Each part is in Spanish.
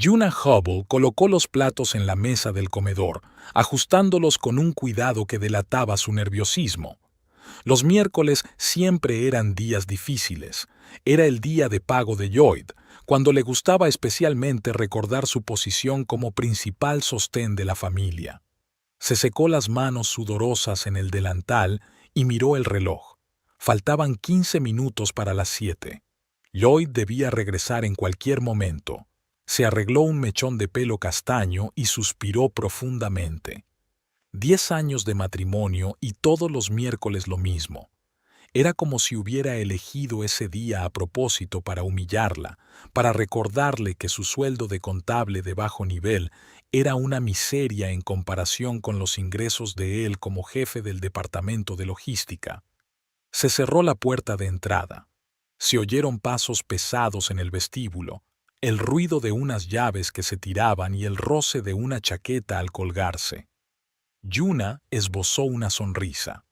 Yuna Hubble colocó los platos en la mesa del comedor, ajustándolos con un cuidado que delataba su nerviosismo. Los miércoles siempre eran días difíciles. Era el día de pago de Lloyd, cuando le gustaba especialmente recordar su posición como principal sostén de la familia. Se secó las manos sudorosas en el delantal y miró el reloj. Faltaban 15 minutos para las 7. Lloyd debía regresar en cualquier momento. Se arregló un mechón de pelo castaño y suspiró profundamente. 10 años de matrimonio y todos los miércoles lo mismo. Era como si hubiera elegido ese día a propósito para humillarla, para recordarle que su sueldo de contable de bajo nivel era una miseria en comparación con los ingresos de él como jefe del departamento de logística. Se cerró la puerta de entrada. Se oyeron pasos pesados en el vestíbulo, el ruido de unas llaves que se tiraban y el roce de una chaqueta al colgarse. Yuna esbozó una sonrisa.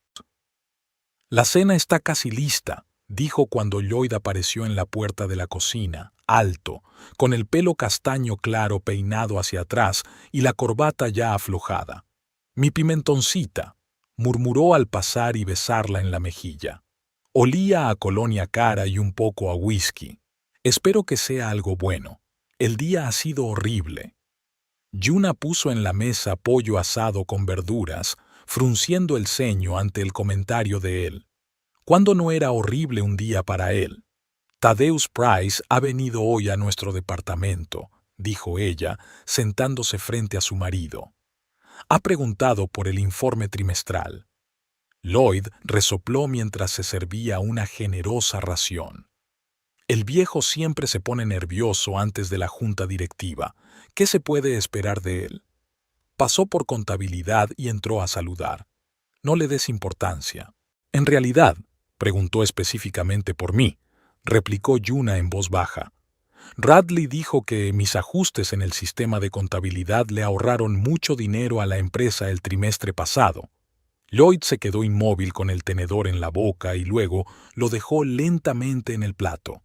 «La cena está casi lista», dijo cuando Lloyd apareció en la puerta de la cocina, alto, con el pelo castaño claro peinado hacia atrás y la corbata ya aflojada. «Mi pimentoncita», murmuró al pasar y besarla en la mejilla. Olía a colonia cara y un poco a whisky. «Espero que sea algo bueno. El día ha sido horrible». Yuna puso en la mesa pollo asado con verduras, frunciendo el ceño ante el comentario de él. ¿Cuándo no era horrible un día para él? «Thaddeus Price ha venido hoy a nuestro departamento», dijo ella, sentándose frente a su marido. «Ha preguntado por el informe trimestral». Lloyd resopló mientras se servía una generosa ración. «El viejo siempre se pone nervioso antes de la junta directiva. ¿Qué se puede esperar de él?» Pasó por contabilidad y entró a saludar. «No le des importancia». «En realidad», preguntó específicamente por mí, replicó Yuna en voz baja. «Radley dijo que mis ajustes en el sistema de contabilidad le ahorraron mucho dinero a la empresa el trimestre pasado». Lloyd se quedó inmóvil con el tenedor en la boca y luego lo dejó lentamente en el plato.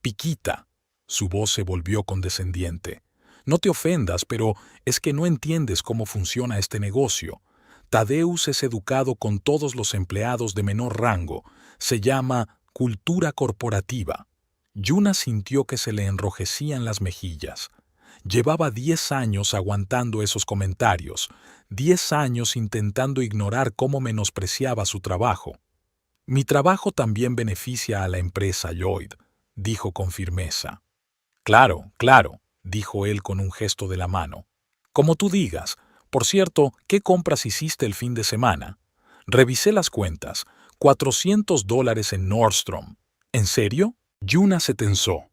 «Piquita», su voz se volvió condescendiente. «No te ofendas, pero es que no entiendes cómo funciona este negocio. Thaddeus es educado con todos los empleados de menor rango. Se llama cultura corporativa». Yuna sintió que se le enrojecían las mejillas. Llevaba 10 años aguantando esos comentarios, 10 años intentando ignorar cómo menospreciaba su trabajo. «Mi trabajo también beneficia a la empresa, Lloyd», dijo con firmeza. «Claro, claro», dijo él con un gesto de la mano. «Como tú digas. Por cierto, ¿qué compras hiciste el fin de semana?» «Revisé las cuentas. $400 en Nordstrom». «¿En serio?» Yuna se tensó.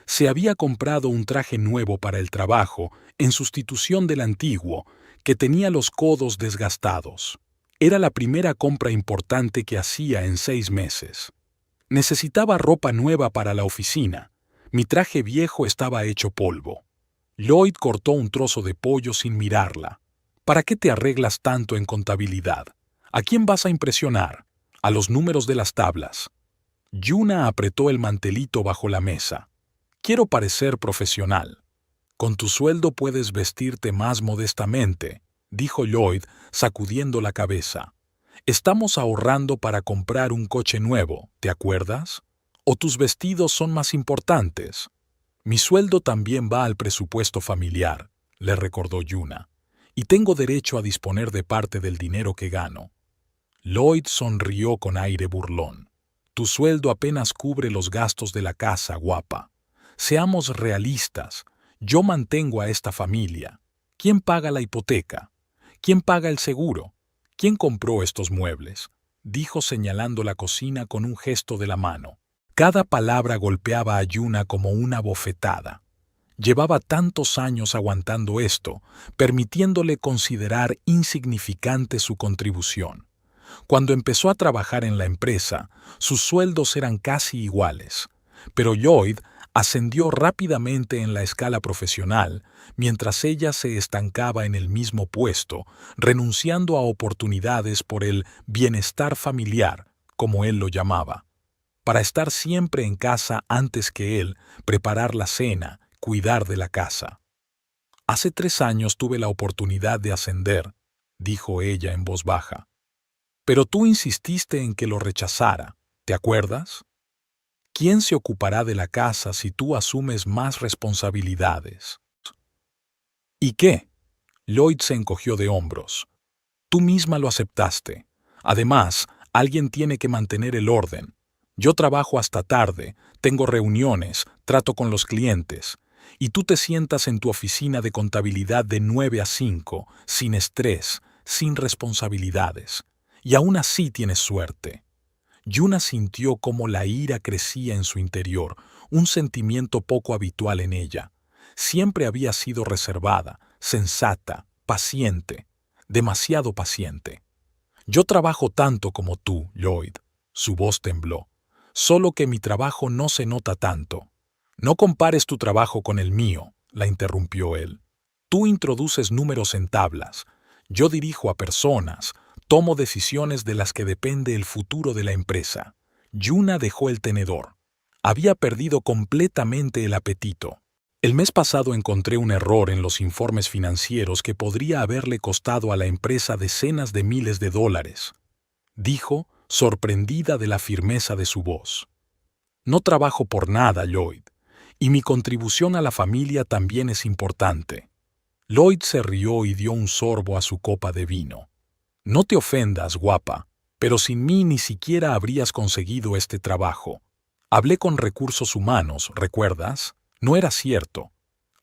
Se había comprado un traje nuevo para el trabajo, en sustitución del antiguo, que tenía los codos desgastados. Era la primera compra importante que hacía en 6 meses. Necesitaba ropa nueva para la oficina. Mi traje viejo estaba hecho polvo. Lloyd cortó un trozo de pollo sin mirarla. «¿Para qué te arreglas tanto en contabilidad? ¿A quién vas a impresionar? A los números de las tablas». Yuna apretó el mantelito bajo la mesa. «Quiero parecer profesional». «Con tu sueldo puedes vestirte más modestamente», dijo Lloyd, sacudiendo la cabeza. «Estamos ahorrando para comprar un coche nuevo, ¿te acuerdas? ¿O tus vestidos son más importantes?» «Mi sueldo también va al presupuesto familiar», le recordó Yuna, «y tengo derecho a disponer de parte del dinero que gano». Lloyd sonrió con aire burlón. «Tu sueldo apenas cubre los gastos de la casa, guapa. Seamos realistas. Yo mantengo a esta familia. ¿Quién paga la hipoteca? ¿Quién paga el seguro? ¿Quién compró estos muebles?», dijo señalando la cocina con un gesto de la mano. Cada palabra golpeaba a Yuna como una bofetada. Llevaba tantos años aguantando esto, permitiéndole considerar insignificante su contribución. Cuando empezó a trabajar en la empresa, sus sueldos eran casi iguales, pero Lloyd ascendió rápidamente en la escala profesional, mientras ella se estancaba en el mismo puesto, renunciando a oportunidades por el bienestar familiar, como él lo llamaba. Para estar siempre en casa antes que él, preparar la cena, cuidar de la casa. Hace 3 años tuve la oportunidad de ascender, dijo ella en voz baja. Pero tú insististe en que lo rechazara, ¿te acuerdas? ¿Quién se ocupará de la casa si tú asumes más responsabilidades? ¿Y qué? Lloyd se encogió de hombros. Tú misma lo aceptaste. Además, alguien tiene que mantener el orden. Yo trabajo hasta tarde, tengo reuniones, trato con los clientes, y tú te sientas en tu oficina de contabilidad de 9 a 5, sin estrés, sin responsabilidades. Y aún así tienes suerte. Yuna sintió cómo la ira crecía en su interior, un sentimiento poco habitual en ella. Siempre había sido reservada, sensata, paciente, demasiado paciente. Yo trabajo tanto como tú, Lloyd. Su voz tembló. Solo que mi trabajo no se nota tanto. No compares tu trabajo con el mío, la interrumpió él. Tú introduces números en tablas. Yo dirijo a personas, tomo decisiones de las que depende el futuro de la empresa. Yuna dejó el tenedor. Había perdido completamente el apetito. El mes pasado encontré un error en los informes financieros que podría haberle costado a la empresa decenas de miles de dólares, dijo, sorprendida de la firmeza de su voz. No trabajo por nada, Lloyd, y mi contribución a la familia también es importante. Lloyd se rió y dio un sorbo a su copa de vino. No te ofendas, guapa, pero sin mí ni siquiera habrías conseguido este trabajo. Hablé con recursos humanos, ¿recuerdas? No era cierto.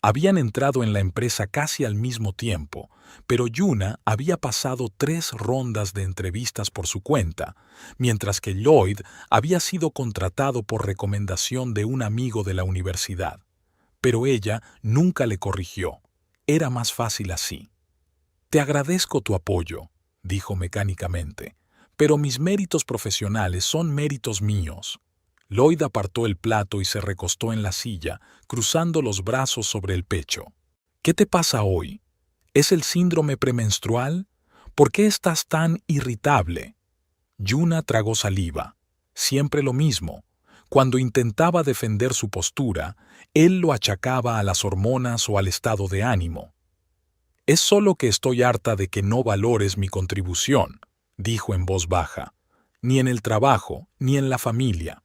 Habían entrado en la empresa casi al mismo tiempo, pero Yuna había pasado 3 rondas de entrevistas por su cuenta, mientras que Lloyd había sido contratado por recomendación de un amigo de la universidad. Pero ella nunca le corrigió. Era más fácil así. Te agradezco tu apoyo, dijo mecánicamente, pero mis méritos profesionales son méritos míos. Lloyd apartó el plato y se recostó en la silla, cruzando los brazos sobre el pecho. ¿Qué te pasa hoy? ¿Es el síndrome premenstrual? ¿Por qué estás tan irritable? Yuna tragó saliva. Siempre lo mismo. Cuando intentaba defender su postura, él lo achacaba a las hormonas o al estado de ánimo. Es solo que estoy harta de que no valores mi contribución, dijo en voz baja, ni en el trabajo, ni en la familia.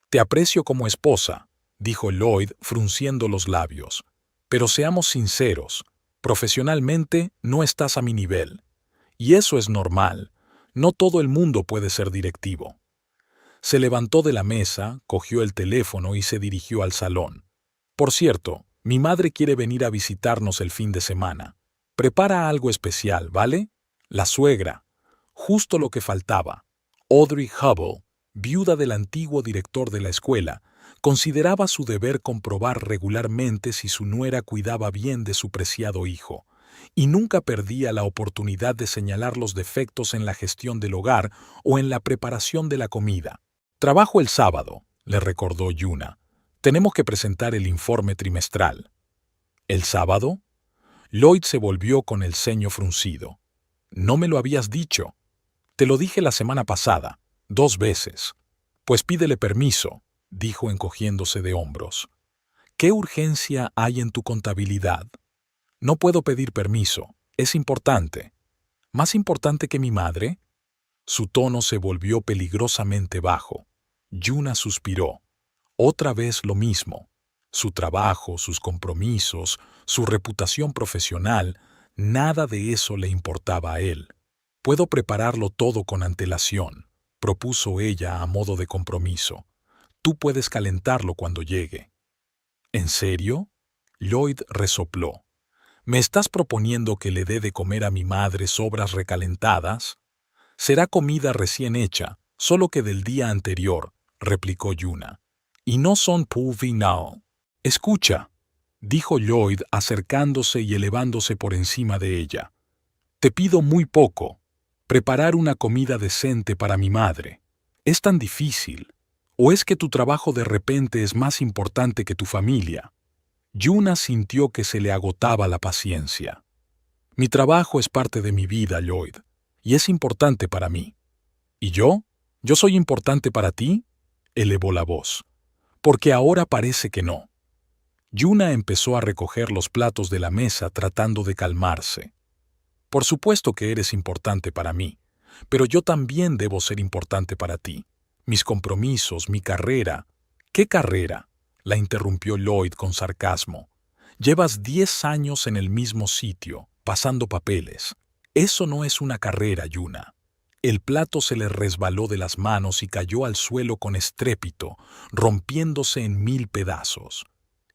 Te aprecio como esposa, dijo Lloyd frunciendo los labios, pero seamos sinceros, profesionalmente no estás a mi nivel. Y eso es normal, no todo el mundo puede ser directivo. Se levantó de la mesa, cogió el teléfono y se dirigió al salón. Por cierto, mi madre quiere venir a visitarnos el fin de semana. Prepara algo especial, ¿vale? La suegra. Justo lo que faltaba. Audrey Hubble, viuda del antiguo director de la escuela, consideraba su deber comprobar regularmente si su nuera cuidaba bien de su preciado hijo, y nunca perdía la oportunidad de señalar los defectos en la gestión del hogar o en la preparación de la comida. Trabajo el sábado, le recordó Yuna. Tenemos que presentar el informe trimestral. ¿El sábado? Lloyd se volvió con el ceño fruncido. No me lo habías dicho. Te lo dije la semana pasada, 2 veces. Pues pídele permiso, dijo encogiéndose de hombros. ¿Qué urgencia hay en tu contabilidad? No puedo pedir permiso, es importante. ¿Más importante que mi madre? Su tono se volvió peligrosamente bajo. Yuna suspiró. Otra vez lo mismo. Su trabajo, sus compromisos, su reputación profesional, nada de eso le importaba a él. Puedo prepararlo todo con antelación, propuso ella a modo de compromiso. Tú puedes calentarlo cuando llegue. ¿En serio? Lloyd resopló. ¿Me estás proponiendo que le dé de comer a mi madre sobras recalentadas? Será comida recién hecha, solo que del día anterior, replicó Yuna. Y no son pulvinal. Escucha, dijo Lloyd acercándose y elevándose por encima de ella. Te pido muy poco. Preparar una comida decente para mi madre. ¿Es tan difícil? ¿O es que tu trabajo de repente es más importante que tu familia? Yuna sintió que se le agotaba la paciencia. Mi trabajo es parte de mi vida, Lloyd, y es importante para mí. ¿Y yo? ¿Yo soy importante para ti? Elevó la voz. Porque ahora parece que no. Yuna empezó a recoger los platos de la mesa tratando de calmarse. Por supuesto que eres importante para mí, pero yo también debo ser importante para ti. Mis compromisos, mi carrera. ¿Qué carrera?, la interrumpió Lloyd con sarcasmo. Llevas 10 años en el mismo sitio, pasando papeles. Eso no es una carrera, Yuna. El plato se le resbaló de las manos y cayó al suelo con estrépito, rompiéndose en 1000 pedazos.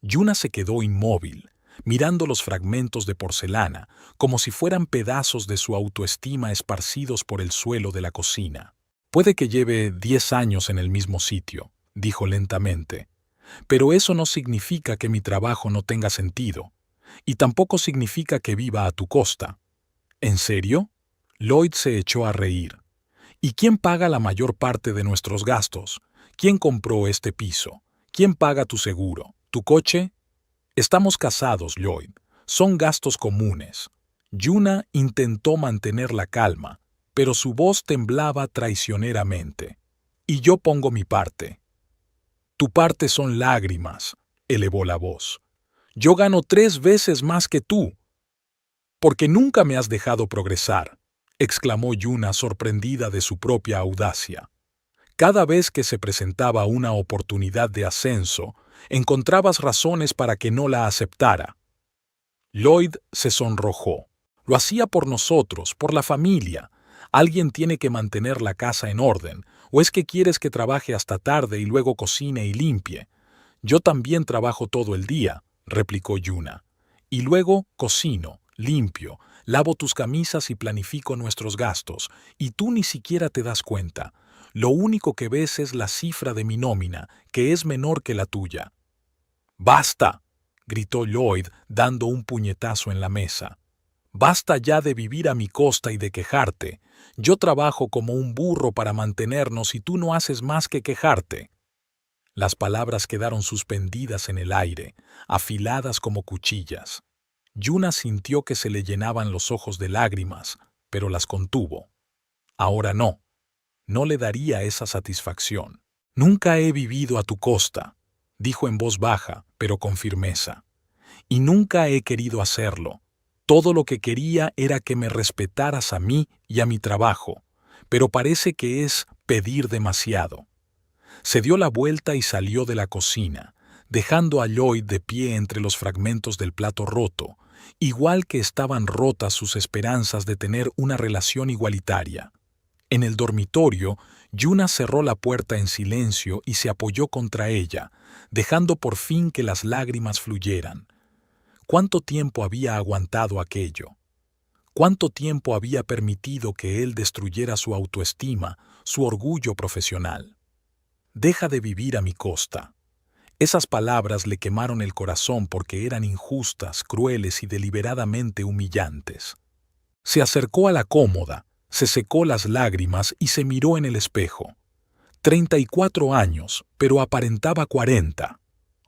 Yuna se quedó inmóvil, mirando los fragmentos de porcelana, como si fueran pedazos de su autoestima esparcidos por el suelo de la cocina. Puede que lleve 10 años en el mismo sitio, dijo lentamente, pero eso no significa que mi trabajo no tenga sentido, y tampoco significa que viva a tu costa. ¿En serio? Lloyd se echó a reír. ¿Y quién paga la mayor parte de nuestros gastos? ¿Quién compró este piso? ¿Quién paga tu seguro? ¿Tu coche? Estamos casados, Lloyd. Son gastos comunes. Yuna intentó mantener la calma, pero su voz temblaba traicioneramente. Y yo pongo mi parte. Tu parte son lágrimas, elevó la voz. Yo gano 3 veces más que tú. Porque nunca me has dejado progresar, exclamó Yuna sorprendida de su propia audacia. Cada vez que se presentaba una oportunidad de ascenso, encontrabas razones para que no la aceptara. Lloyd se sonrojó. Lo hacía por nosotros, por la familia. Alguien tiene que mantener la casa en orden, ¿o es que quieres que trabaje hasta tarde y luego cocine y limpie? Yo también trabajo todo el día, replicó Yuna. Y luego cocino, limpio, lavo tus camisas y planifico nuestros gastos, y tú ni siquiera te das cuenta. Lo único que ves es la cifra de mi nómina, que es menor que la tuya. ¡Basta!, gritó Lloyd, dando un puñetazo en la mesa. Basta ya de vivir a mi costa y de quejarte. Yo trabajo como un burro para mantenernos y tú no haces más que quejarte. Las palabras quedaron suspendidas en el aire, afiladas como cuchillas. Yuna sintió que se le llenaban los ojos de lágrimas, pero las contuvo. Ahora no. No le daría esa satisfacción. Nunca he vivido a tu costa, dijo en voz baja, pero con firmeza. Y nunca he querido hacerlo. Todo lo que quería era que me respetaras a mí y a mi trabajo, pero parece que es pedir demasiado. Se dio la vuelta y salió de la cocina, dejando a Lloyd de pie entre los fragmentos del plato roto, igual que estaban rotas sus esperanzas de tener una relación igualitaria. En el dormitorio, Yuna cerró la puerta en silencio y se apoyó contra ella, dejando por fin que las lágrimas fluyeran. ¿Cuánto tiempo había aguantado aquello? ¿Cuánto tiempo había permitido que él destruyera su autoestima, su orgullo profesional? Deja de vivir a mi costa. Esas palabras le quemaron el corazón porque eran injustas, crueles y deliberadamente humillantes. Se acercó a la cómoda, se secó las lágrimas y se miró en el espejo. 34 años, pero aparentaba 40.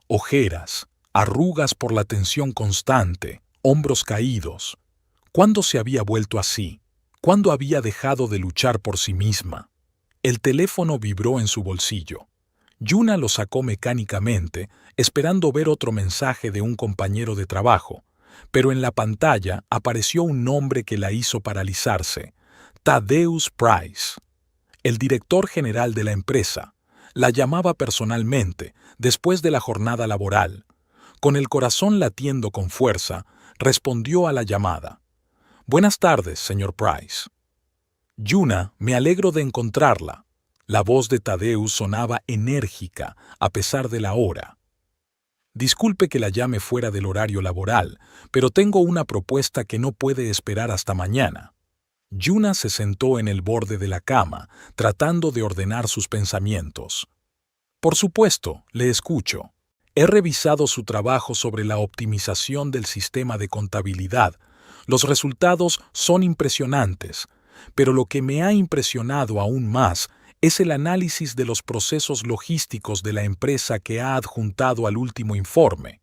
Ojeras, arrugas por la tensión constante, hombros caídos. ¿Cuándo se había vuelto así? ¿Cuándo había dejado de luchar por sí misma? El teléfono vibró en su bolsillo. Yuna lo sacó mecánicamente, esperando ver otro mensaje de un compañero de trabajo, pero en la pantalla apareció un nombre que la hizo paralizarse: Thaddeus Price. El director general de la empresa la llamaba personalmente después de la jornada laboral. Con el corazón latiendo con fuerza, respondió a la llamada. «Buenas tardes, señor Price». «Yuna, me alegro de encontrarla». La voz de Thaddeus sonaba enérgica a pesar de la hora. «Disculpe que la llame fuera del horario laboral, pero tengo una propuesta que no puede esperar hasta mañana». Yuna se sentó en el borde de la cama, tratando de ordenar sus pensamientos. «Por supuesto, le escucho. He revisado su trabajo sobre la optimización del sistema de contabilidad. Los resultados son impresionantes, pero lo que me ha impresionado aún más es el análisis de los procesos logísticos de la empresa que ha adjuntado al último informe».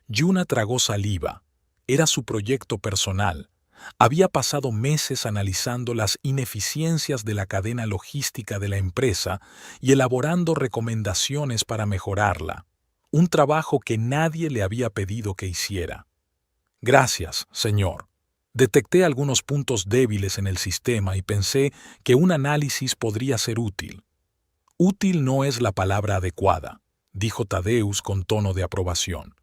Yuna tragó saliva. Era su proyecto personal. Había pasado meses analizando las ineficiencias de la cadena logística de la empresa y elaborando recomendaciones para mejorarla. un trabajo que nadie le había pedido que hiciera. Gracias, señor. Detecté algunos puntos débiles en el sistema y pensé que un análisis podría ser útil. Útil no es la palabra adecuada, dijo Tadeusz con tono de aprobación.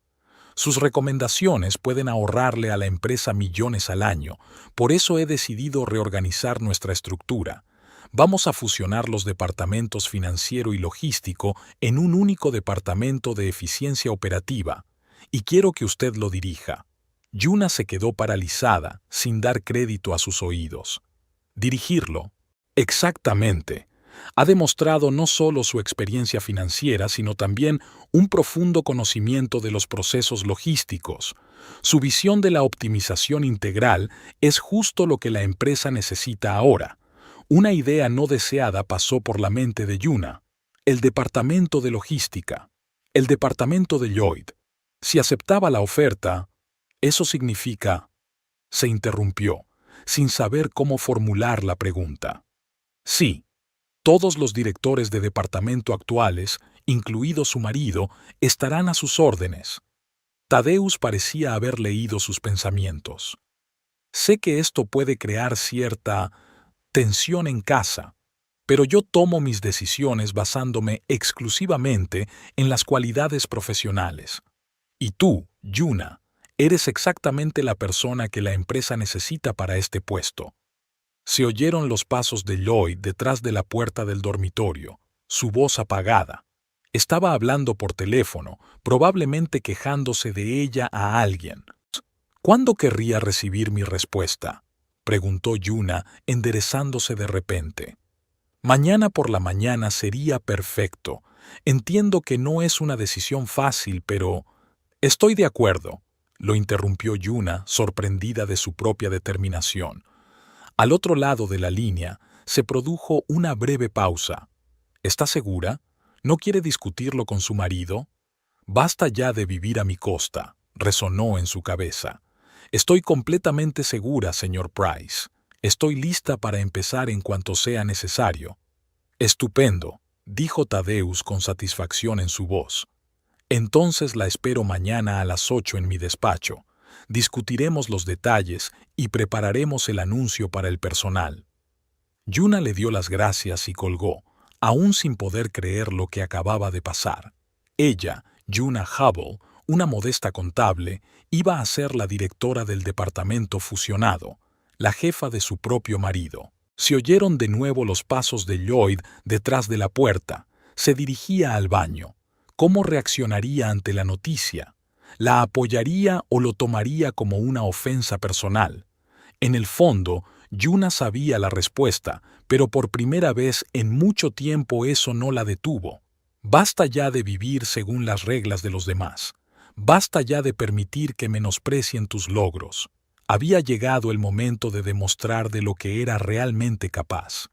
Sus recomendaciones pueden ahorrarle a la empresa millones al año, por eso he decidido reorganizar nuestra estructura. Vamos a fusionar los departamentos financiero y logístico en un único departamento de eficiencia operativa, y quiero que usted lo dirija. Yuna se quedó paralizada, sin dar crédito a sus oídos. ¿Dirigirlo? Exactamente. Ha demostrado no solo su experiencia financiera, sino también un profundo conocimiento de los procesos logísticos. Su visión de la optimización integral es justo lo que la empresa necesita ahora. Una idea no deseada pasó por la mente de Yuna. El departamento de logística. El departamento de Lloyd. Si aceptaba la oferta, eso significa... Se interrumpió, sin saber cómo formular la pregunta. Sí. Todos los directores de departamento actuales, incluido su marido, estarán a sus órdenes. Tadeusz parecía haber leído sus pensamientos. Sé que esto puede crear cierta tensión en casa, pero yo tomo mis decisiones basándome exclusivamente en las cualidades profesionales. Y tú, Yuna, eres exactamente la persona que la empresa necesita para este puesto. Se oyeron los pasos de Lloyd detrás de la puerta del dormitorio, su voz apagada. Estaba hablando por teléfono, probablemente quejándose de ella a alguien. ¿Cuándo querría recibir mi respuesta?, preguntó Yuna, enderezándose de repente. Mañana por la mañana sería perfecto. Entiendo que no es una decisión fácil, pero... Estoy de acuerdo, lo interrumpió Yuna, sorprendida de su propia determinación. Al otro lado de la línea se produjo una breve pausa. ¿Está segura? ¿No quiere discutirlo con su marido? Basta ya de vivir a mi costa, resonó en su cabeza. Estoy completamente segura, señor Price. Estoy lista para empezar en cuanto sea necesario. Estupendo, dijo Tadeusz con satisfacción en su voz. Entonces la espero mañana a las 8 en mi despacho. Discutiremos los detalles y prepararemos el anuncio para el personal. Yuna le dio las gracias y colgó, aún sin poder creer lo que acababa de pasar. Ella, Yuna Hubble, una modesta contable, iba a ser la directora del departamento fusionado, la jefa de su propio marido. Se oyeron de nuevo los pasos de Lloyd detrás de la puerta. Se dirigía al baño. ¿Cómo reaccionaría ante la noticia? ¿La apoyaría o lo tomaría como una ofensa personal? En el fondo, Yuna sabía la respuesta, pero por primera vez en mucho tiempo eso no la detuvo. Basta ya de vivir según las reglas de los demás. Basta ya de permitir que menosprecien tus logros. Había llegado el momento de demostrar de lo que era realmente capaz.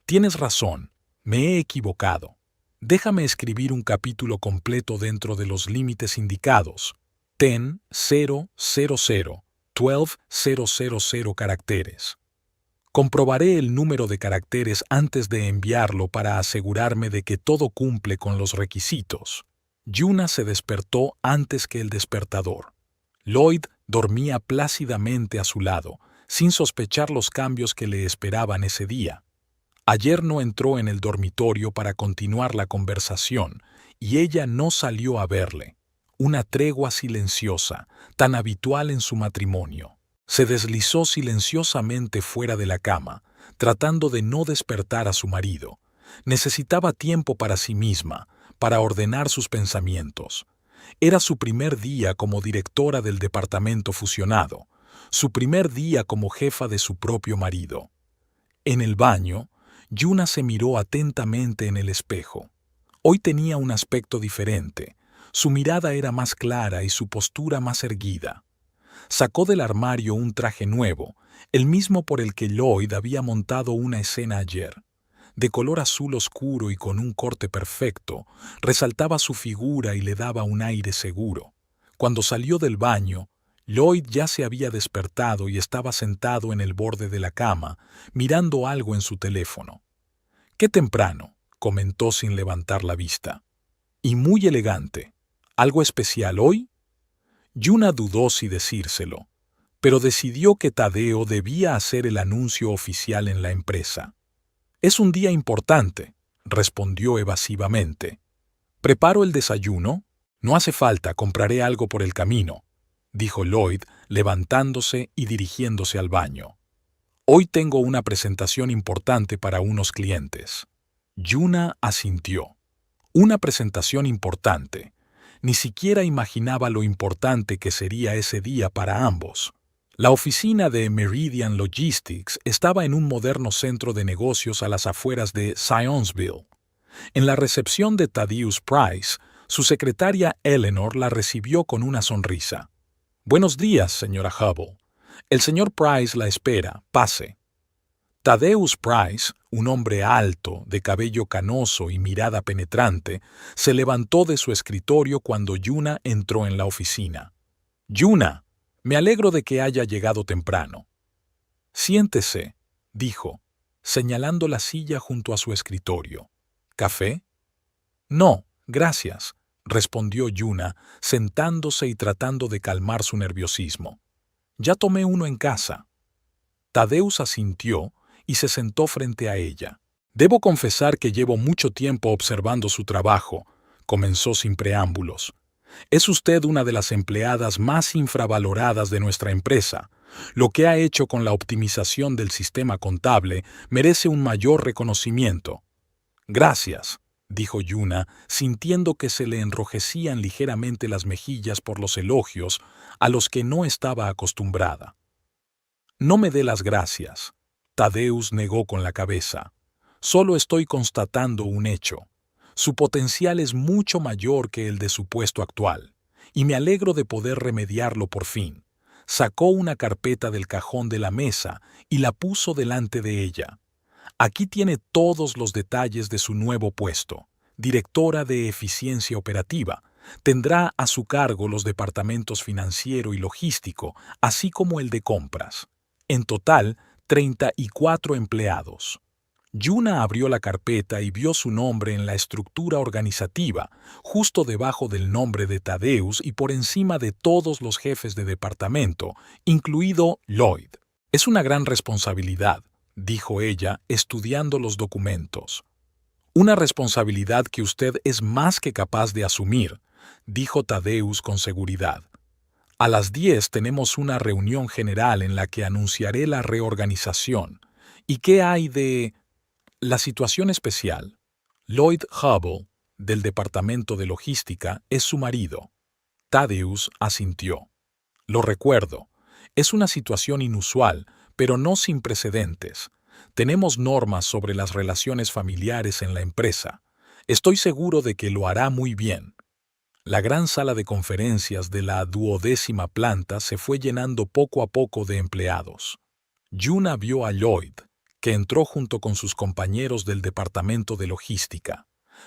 Tienes razón, me he equivocado. Déjame escribir un capítulo completo dentro de los límites indicados. 12,000 caracteres. Comprobaré el número de caracteres antes de enviarlo para asegurarme de que todo cumple con los requisitos. Yuna se despertó antes que el despertador. Lloyd dormía plácidamente a su lado, sin sospechar los cambios que le esperaban ese día. Ayer no entró en el dormitorio para continuar la conversación, y ella no salió a verle. Una tregua silenciosa, tan habitual en su matrimonio. Se deslizó silenciosamente fuera de la cama, tratando de no despertar a su marido. Necesitaba tiempo para sí misma, para ordenar sus pensamientos. Era su primer día como directora del departamento fusionado, su primer día como jefa de su propio marido. En el baño, Yuna se miró atentamente en el espejo. Hoy tenía un aspecto diferente. Su mirada era más clara y su postura más erguida. Sacó del armario un traje nuevo, el mismo por el que Lloyd había montado una escena ayer. De color azul oscuro y con un corte perfecto, resaltaba su figura y le daba un aire seguro. Cuando salió del baño, Lloyd ya se había despertado y estaba sentado en el borde de la cama, mirando algo en su teléfono. «Qué temprano», comentó sin levantar la vista. «Y muy elegante. ¿Algo especial hoy? Yuna dudó si decírselo, pero decidió que Tadeo debía hacer el anuncio oficial en la empresa. Es un día importante, respondió evasivamente. ¿Preparo el desayuno? No hace falta, compraré algo por el camino, dijo Lloyd, levantándose y dirigiéndose al baño. Hoy tengo una presentación importante para unos clientes. Yuna asintió. Una presentación importante. Ni siquiera imaginaba lo importante que sería ese día para ambos. La oficina de Meridian Logistics estaba en un moderno centro de negocios a las afueras de Zionsville. En la recepción de Thaddeus Price, su secretaria Eleanor la recibió con una sonrisa. «Buenos días, señora Hubble. El señor Price la espera. Pase». Thaddeus Price, un hombre alto, de cabello canoso y mirada penetrante, se levantó de su escritorio cuando Yuna entró en la oficina. «Yuna, me alegro de que haya llegado temprano». «Siéntese», dijo, señalando la silla junto a su escritorio. «¿Café?» «No, gracias», respondió Yuna, sentándose y tratando de calmar su nerviosismo. «Ya tomé uno en casa». Thaddeus asintió y se sentó frente a ella. «Debo confesar que llevo mucho tiempo observando su trabajo», comenzó sin preámbulos. «Es usted una de las empleadas más infravaloradas de nuestra empresa. Lo que ha hecho con la optimización del sistema contable merece un mayor reconocimiento». «Gracias», dijo Yuna, sintiendo que se le enrojecían ligeramente las mejillas por los elogios a los que no estaba acostumbrada. «No me dé las gracias», Thaddeus negó con la cabeza. «Solo estoy constatando un hecho. Su potencial es mucho mayor que el de su puesto actual, y me alegro de poder remediarlo por fin». Sacó una carpeta del cajón de la mesa y la puso delante de ella. «Aquí tiene todos los detalles de su nuevo puesto, directora de eficiencia operativa. Tendrá a su cargo los departamentos financiero y logístico, así como el de compras. En total, 34 empleados». Yuna abrió la carpeta y vio su nombre en la estructura organizativa, justo debajo del nombre de Thaddeus y por encima de todos los jefes de departamento, incluido Lloyd. «Es una gran responsabilidad», dijo ella, estudiando los documentos. «Una responsabilidad que usted es más que capaz de asumir», dijo Thaddeus con seguridad. «A las 10 tenemos una reunión general en la que anunciaré la reorganización. ¿Y qué hay de la situación especial? Lloyd Hubble, del Departamento de Logística, es su marido». Thaddeus asintió. «Lo recuerdo. Es una situación inusual, pero no sin precedentes. Tenemos normas sobre las relaciones familiares en la empresa. Estoy seguro de que lo hará muy bien». La gran sala de conferencias de la 12ª planta se fue llenando poco a poco de empleados. Yuna vio a Lloyd, que entró junto con sus compañeros del departamento de logística.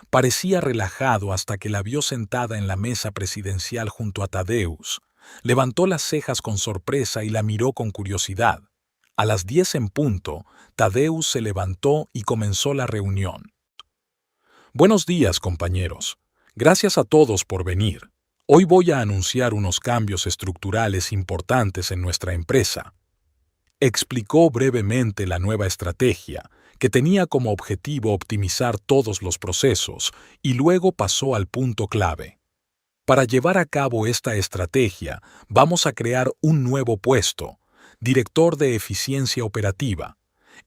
Parecía relajado hasta que la vio sentada en la mesa presidencial junto a Thaddeus. Levantó las cejas con sorpresa y la miró con curiosidad. A las 10 en punto, Thaddeus se levantó y comenzó la reunión. «Buenos días, compañeros. Gracias a todos por venir. Hoy voy a anunciar unos cambios estructurales importantes en nuestra empresa». Explicó brevemente la nueva estrategia, que tenía como objetivo optimizar todos los procesos, y luego pasó al punto clave. «Para llevar a cabo esta estrategia, vamos a crear un nuevo puesto, director de eficiencia operativa.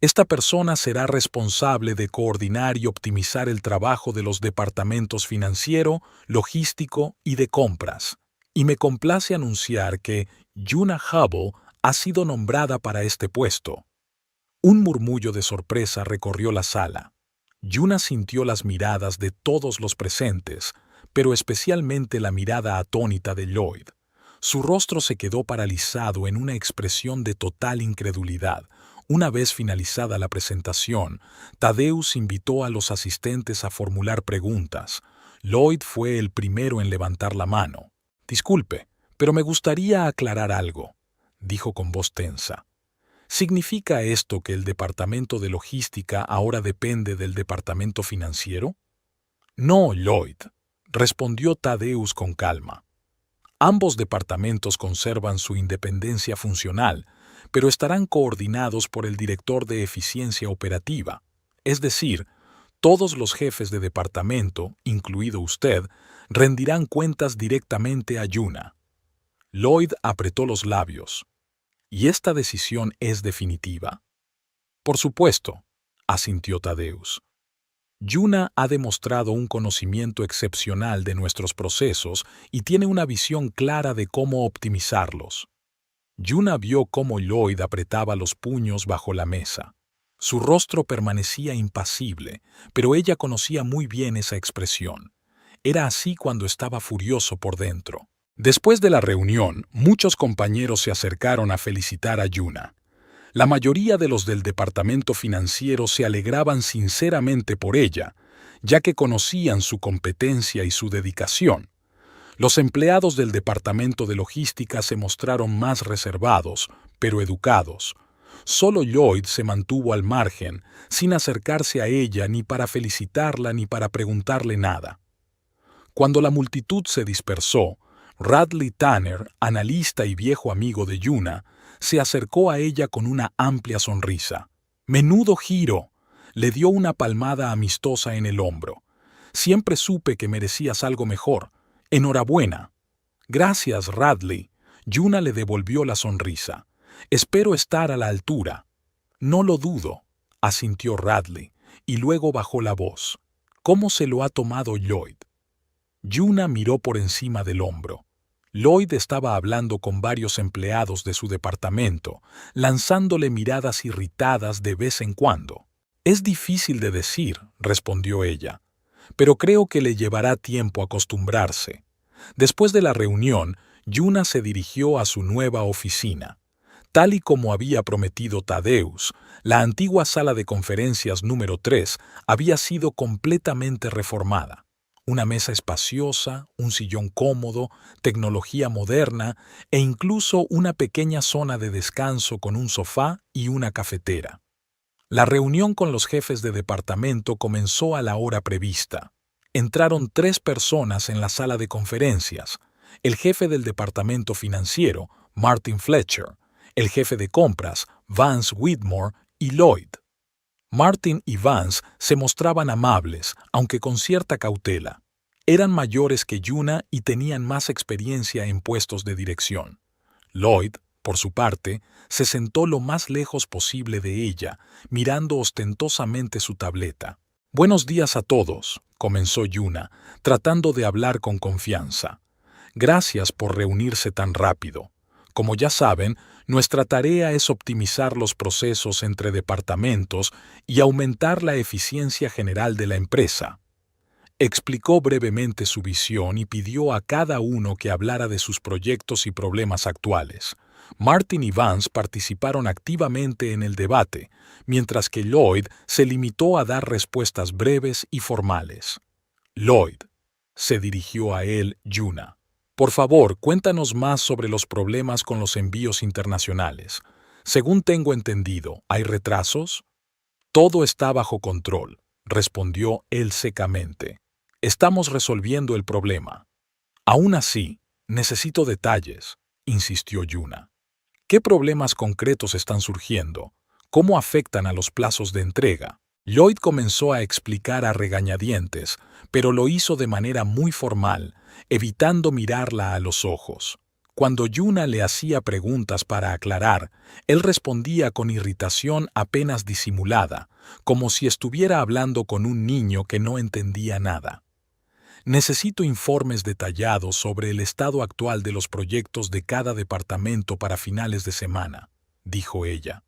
Esta persona será responsable de coordinar y optimizar el trabajo de los departamentos financiero, logístico y de compras. Y me complace anunciar que Yuna Hubble ha sido nombrada para este puesto». Un murmullo de sorpresa recorrió la sala. Yuna sintió las miradas de todos los presentes, pero especialmente la mirada atónita de Lloyd. Su rostro se quedó paralizado en una expresión de total incredulidad. Una vez finalizada la presentación, Thaddeus invitó a los asistentes a formular preguntas. Lloyd fue el primero en levantar la mano. «Disculpe, pero me gustaría aclarar algo», dijo con voz tensa. «¿Significa esto que el departamento de logística ahora depende del departamento financiero?» «No, Lloyd», respondió Thaddeus con calma. Ambos departamentos conservan su independencia funcional, pero estarán coordinados por el director de eficiencia operativa. Es decir, todos los jefes de departamento, incluido usted, rendirán cuentas directamente a Yuna. Lloyd apretó los labios. ¿Y esta decisión es definitiva? Por supuesto, asintió Thaddeus. Yuna ha demostrado un conocimiento excepcional de nuestros procesos y tiene una visión clara de cómo optimizarlos. Yuna vio cómo Lloyd apretaba los puños bajo la mesa. Su rostro permanecía impasible, pero ella conocía muy bien esa expresión. Era así cuando estaba furioso por dentro. Después de la reunión, muchos compañeros se acercaron a felicitar a Yuna. La mayoría de los del departamento financiero se alegraban sinceramente por ella, ya que conocían su competencia y su dedicación. Los empleados del departamento de logística se mostraron más reservados, pero educados. Solo Lloyd se mantuvo al margen, sin acercarse a ella ni para felicitarla ni para preguntarle nada. Cuando la multitud se dispersó, Radley Tanner, analista y viejo amigo de Yuna, se acercó a ella con una amplia sonrisa. «Menudo giro», le dio una palmada amistosa en el hombro. «Siempre supe que merecías algo mejor. Enhorabuena». «Gracias, Radley». Yuna le devolvió la sonrisa. «Espero estar a la altura». «No lo dudo», asintió Radley, y luego bajó la voz. «¿Cómo se lo ha tomado Lloyd?» Yuna miró por encima del hombro. Lloyd estaba hablando con varios empleados de su departamento, lanzándole miradas irritadas de vez en cuando. «Es difícil de decir», respondió ella, «pero creo que le llevará tiempo acostumbrarse». Después de la reunión, Yuna se dirigió a su nueva oficina. Tal y como había prometido Thaddeus, la antigua sala de conferencias número 3 había sido completamente reformada. Una mesa espaciosa, un sillón cómodo, tecnología moderna e incluso una pequeña zona de descanso con un sofá y una cafetera. La reunión con los jefes de departamento comenzó a la hora prevista. Entraron 3 personas en la sala de conferencias: el jefe del departamento financiero, Martin Fletcher, el jefe de compras, Vance Whitmore, y Lloyd. Martin y Vance se mostraban amables, aunque con cierta cautela. Eran mayores que Yuna y tenían más experiencia en puestos de dirección. Lloyd, por su parte, se sentó lo más lejos posible de ella, mirando ostentosamente su tableta. «Buenos días a todos», comenzó Yuna, tratando de hablar con confianza. «Gracias por reunirse tan rápido. Como ya saben, nuestra tarea es optimizar los procesos entre departamentos y aumentar la eficiencia general de la empresa». Explicó brevemente su visión y pidió a cada uno que hablara de sus proyectos y problemas actuales. Martin y Vance participaron activamente en el debate, mientras que Lloyd se limitó a dar respuestas breves y formales. «Lloyd», se dirigió a él Yuna. «Por favor, cuéntanos más sobre los problemas con los envíos internacionales. Según tengo entendido, ¿hay retrasos?» «Todo está bajo control», respondió él secamente. «Estamos resolviendo el problema». «Aún así, necesito detalles», insistió Yuna. «¿Qué problemas concretos están surgiendo? ¿Cómo afectan a los plazos de entrega?» Lloyd comenzó a explicar a regañadientes, pero lo hizo de manera muy formal, evitando mirarla a los ojos. Cuando Yuna le hacía preguntas para aclarar, él respondía con irritación apenas disimulada, como si estuviera hablando con un niño que no entendía nada. «Necesito informes detallados sobre el estado actual de los proyectos de cada departamento para finales de semana», dijo ella.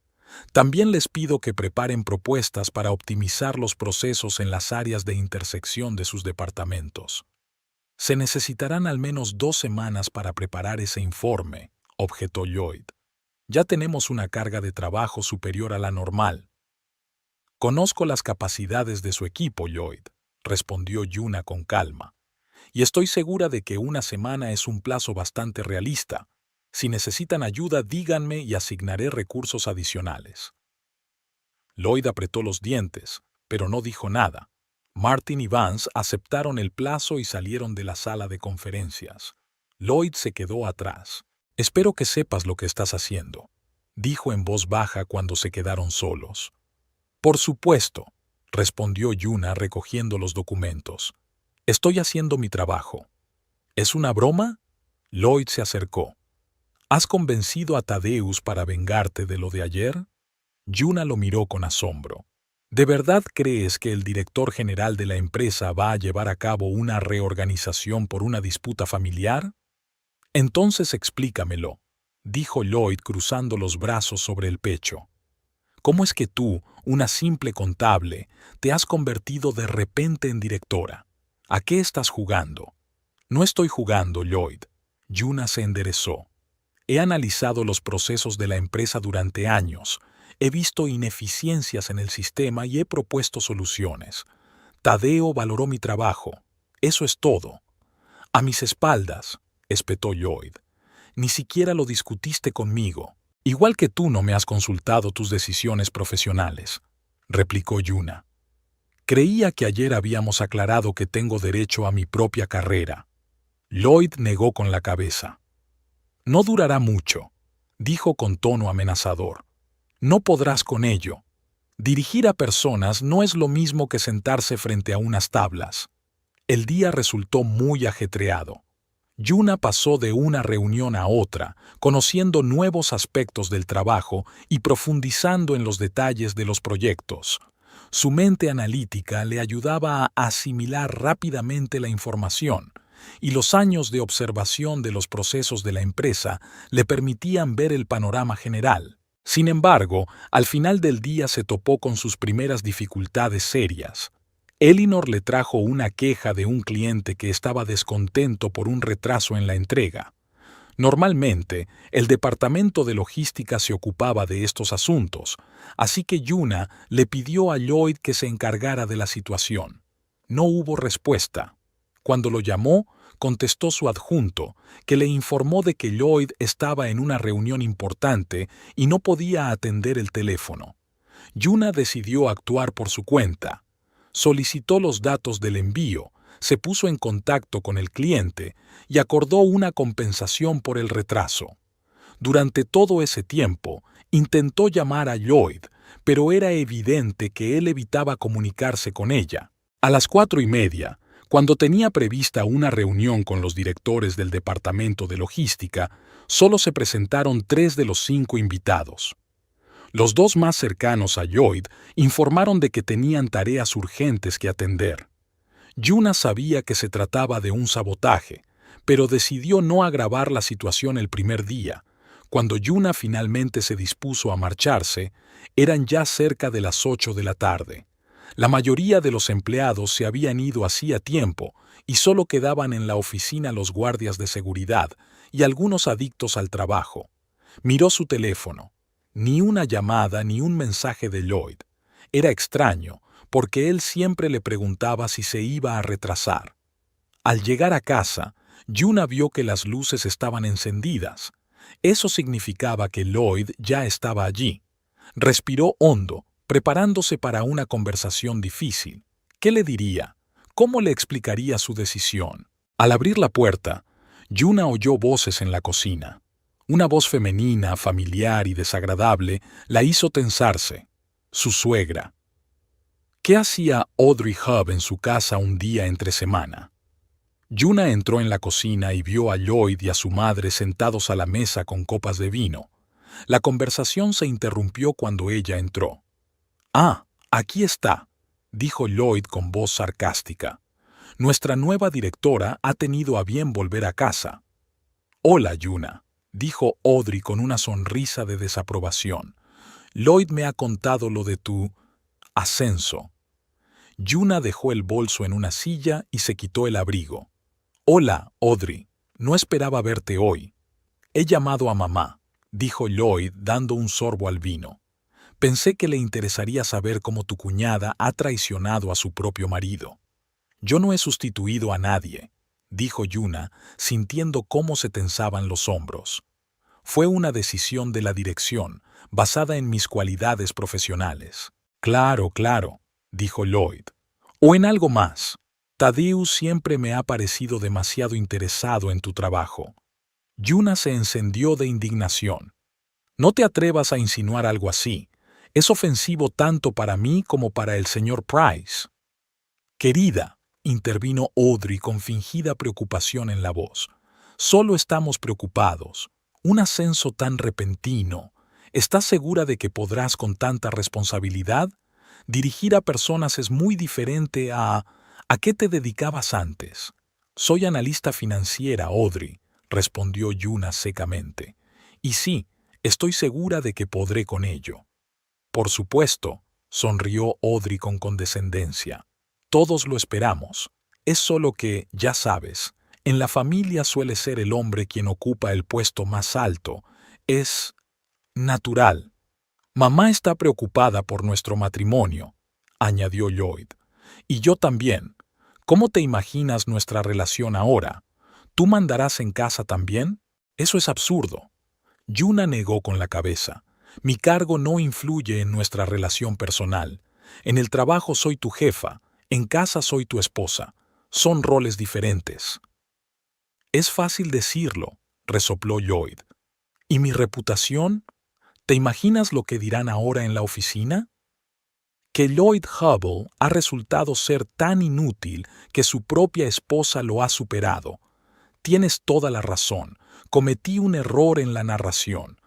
«También les pido que preparen propuestas para optimizar los procesos en las áreas de intersección de sus departamentos». «Se necesitarán al menos 2 semanas para preparar ese informe», objetó Lloyd. «Ya tenemos una carga de trabajo superior a la normal». «Conozco las capacidades de su equipo, Lloyd», respondió Yuna con calma. «Y estoy segura de que 1 semana es un plazo bastante realista. Si necesitan ayuda, díganme y asignaré recursos adicionales». Lloyd apretó los dientes, pero no dijo nada. Martin y Vance aceptaron el plazo y salieron de la sala de conferencias. Lloyd se quedó atrás. «Espero que sepas lo que estás haciendo», dijo en voz baja cuando se quedaron solos. «Por supuesto», respondió Yuna recogiendo los documentos. «Estoy haciendo mi trabajo». «¿Es una broma?» Lloyd se acercó. «¿Has convencido a Thaddeus para vengarte de lo de ayer?» Yuna lo miró con asombro. ¿De verdad crees que el director general de la empresa va a llevar a cabo una reorganización por una disputa familiar? Entonces explícamelo, dijo Lloyd cruzando los brazos sobre el pecho. ¿Cómo es que tú, una simple contable, te has convertido de repente en directora? ¿A qué estás jugando? No estoy jugando, Lloyd. Yuna se enderezó. He analizado los procesos de la empresa durante años. He visto ineficiencias en el sistema y he propuesto soluciones. Tadeo valoró mi trabajo. Eso es todo. A mis espaldas, espetó Lloyd. Ni siquiera lo discutiste conmigo. Igual que tú no me has consultado tus decisiones profesionales, replicó Yuna. Creía que ayer habíamos aclarado que tengo derecho a mi propia carrera. Lloyd negó con la cabeza. No durará mucho, dijo con tono amenazador. No podrás con ello. Dirigir a personas no es lo mismo que sentarse frente a unas tablas. El día resultó muy ajetreado. Yuna pasó de una reunión a otra, conociendo nuevos aspectos del trabajo y profundizando en los detalles de los proyectos. Su mente analítica le ayudaba a asimilar rápidamente la información, y los años de observación de los procesos de la empresa le permitían ver el panorama general. Sin embargo, al final del día se topó con sus primeras dificultades serias. Elinor le trajo una queja de un cliente que estaba descontento por un retraso en la entrega. Normalmente, el departamento de logística se ocupaba de estos asuntos, así que Yuna le pidió a Lloyd que se encargara de la situación. No hubo respuesta. Cuando lo llamó, contestó su adjunto, que le informó de que Lloyd estaba en una reunión importante y no podía atender el teléfono. Yuna decidió actuar por su cuenta. Solicitó los datos del envío, se puso en contacto con el cliente y acordó una compensación por el retraso. Durante todo ese tiempo, intentó llamar a Lloyd, pero era evidente que él evitaba comunicarse con ella. A las 4:30, cuando tenía prevista una reunión con los directores del departamento de logística, solo se presentaron 3 de los 5 invitados. Los 2 más cercanos a Lloyd informaron de que tenían tareas urgentes que atender. Yuna sabía que se trataba de un sabotaje, pero decidió no agravar la situación el primer día. Cuando Yuna finalmente se dispuso a marcharse, eran ya cerca de las 8 de la tarde. La mayoría de los empleados se habían ido hacía tiempo y solo quedaban en la oficina los guardias de seguridad y algunos adictos al trabajo. Miró su teléfono. Ni una llamada ni un mensaje de Lloyd. Era extraño, porque él siempre le preguntaba si se iba a retrasar. Al llegar a casa, Yuna vio que las luces estaban encendidas. Eso significaba que Lloyd ya estaba allí. Respiró hondo, preparándose para una conversación difícil. ¿Qué le diría? ¿Cómo le explicaría su decisión? Al abrir la puerta, Yuna oyó voces en la cocina. Una voz femenina, familiar y desagradable la hizo tensarse. Su suegra. ¿Qué hacía Audrey Hub en su casa un día entre semana? Yuna entró en la cocina y vio a Lloyd y a su madre sentados a la mesa con copas de vino. La conversación se interrumpió cuando ella entró. «Ah, aquí está», dijo Lloyd con voz sarcástica. «Nuestra nueva directora ha tenido a bien volver a casa». «Hola, Yuna», dijo Audrey con una sonrisa de desaprobación. «Lloyd me ha contado lo de tu ascenso». Yuna dejó el bolso en una silla y se quitó el abrigo. «Hola, Audrey. No esperaba verte hoy». «He llamado a mamá», dijo Lloyd dando un sorbo al vino. «Pensé que le interesaría saber cómo tu cuñada ha traicionado a su propio marido». «Yo no he sustituido a nadie», dijo Yuna, sintiendo cómo se tensaban los hombros. «Fue una decisión de la dirección, basada en mis cualidades profesionales». «Claro, claro», dijo Lloyd. ¿O en algo más? Tadeusz siempre me ha parecido demasiado interesado en tu trabajo. Yuna se encendió de indignación. No te atrevas a insinuar algo así. Es ofensivo tanto para mí como para el señor Price. Querida, intervino Audrey con fingida preocupación en la voz. Solo estamos preocupados. Un ascenso tan repentino. ¿Estás segura de que podrás con tanta responsabilidad? Dirigir a personas es muy diferente a... ¿A qué te dedicabas antes? Soy analista financiera, Audrey, respondió Yuna secamente. Y sí, estoy segura de que podré con ello. Por supuesto, sonrió Audrey con condescendencia. Todos lo esperamos. Es solo que, ya sabes, en la familia suele ser el hombre quien ocupa el puesto más alto. Es natural. Mamá está preocupada por nuestro matrimonio, añadió Lloyd. Y yo también. ¿Cómo te imaginas nuestra relación ahora? ¿Tú mandarás en casa también? Eso es absurdo. Yuna negó con la cabeza. Mi cargo no influye en nuestra relación personal. En el trabajo soy tu jefa, en casa soy tu esposa. Son roles diferentes. Es fácil decirlo, resopló Lloyd. ¿Y mi reputación? ¿Te imaginas lo que dirán ahora en la oficina? Que Lloyd Hubble ha resultado ser tan inútil que su propia esposa lo ha superado. Tienes toda la razón. Cometí un error en la narración.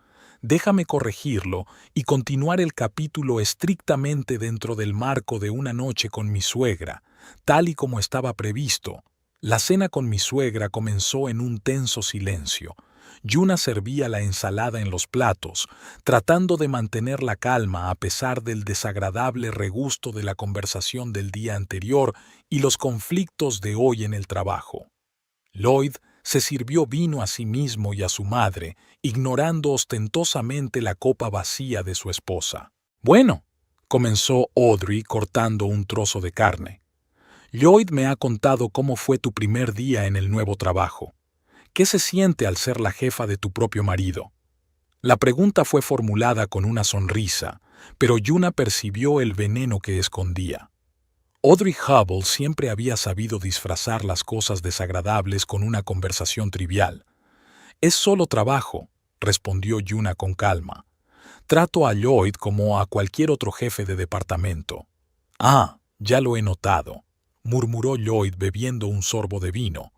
Déjame corregirlo y continuar el capítulo estrictamente dentro del marco de una noche con mi suegra, tal y como estaba previsto. La cena con mi suegra comenzó en un tenso silencio. Yuna servía la ensalada en los platos, tratando de mantener la calma a pesar del desagradable regusto de la conversación del día anterior y los conflictos de hoy en el trabajo. Lloyd se sirvió vino a sí mismo y a su madre, ignorando ostentosamente la copa vacía de su esposa. Bueno, comenzó Audrey cortando un trozo de carne. Lloyd me ha contado cómo fue tu primer día en el nuevo trabajo. ¿Qué se siente al ser la jefa de tu propio marido? La pregunta fue formulada con una sonrisa, pero Yuna percibió el veneno que escondía. Audrey Hubble siempre había sabido disfrazar las cosas desagradables con una conversación trivial. Es solo trabajo, respondió Yuna con calma. Trato a Lloyd como a cualquier otro jefe de departamento. Ah, ya lo he notado, murmuró Lloyd bebiendo un sorbo de vino.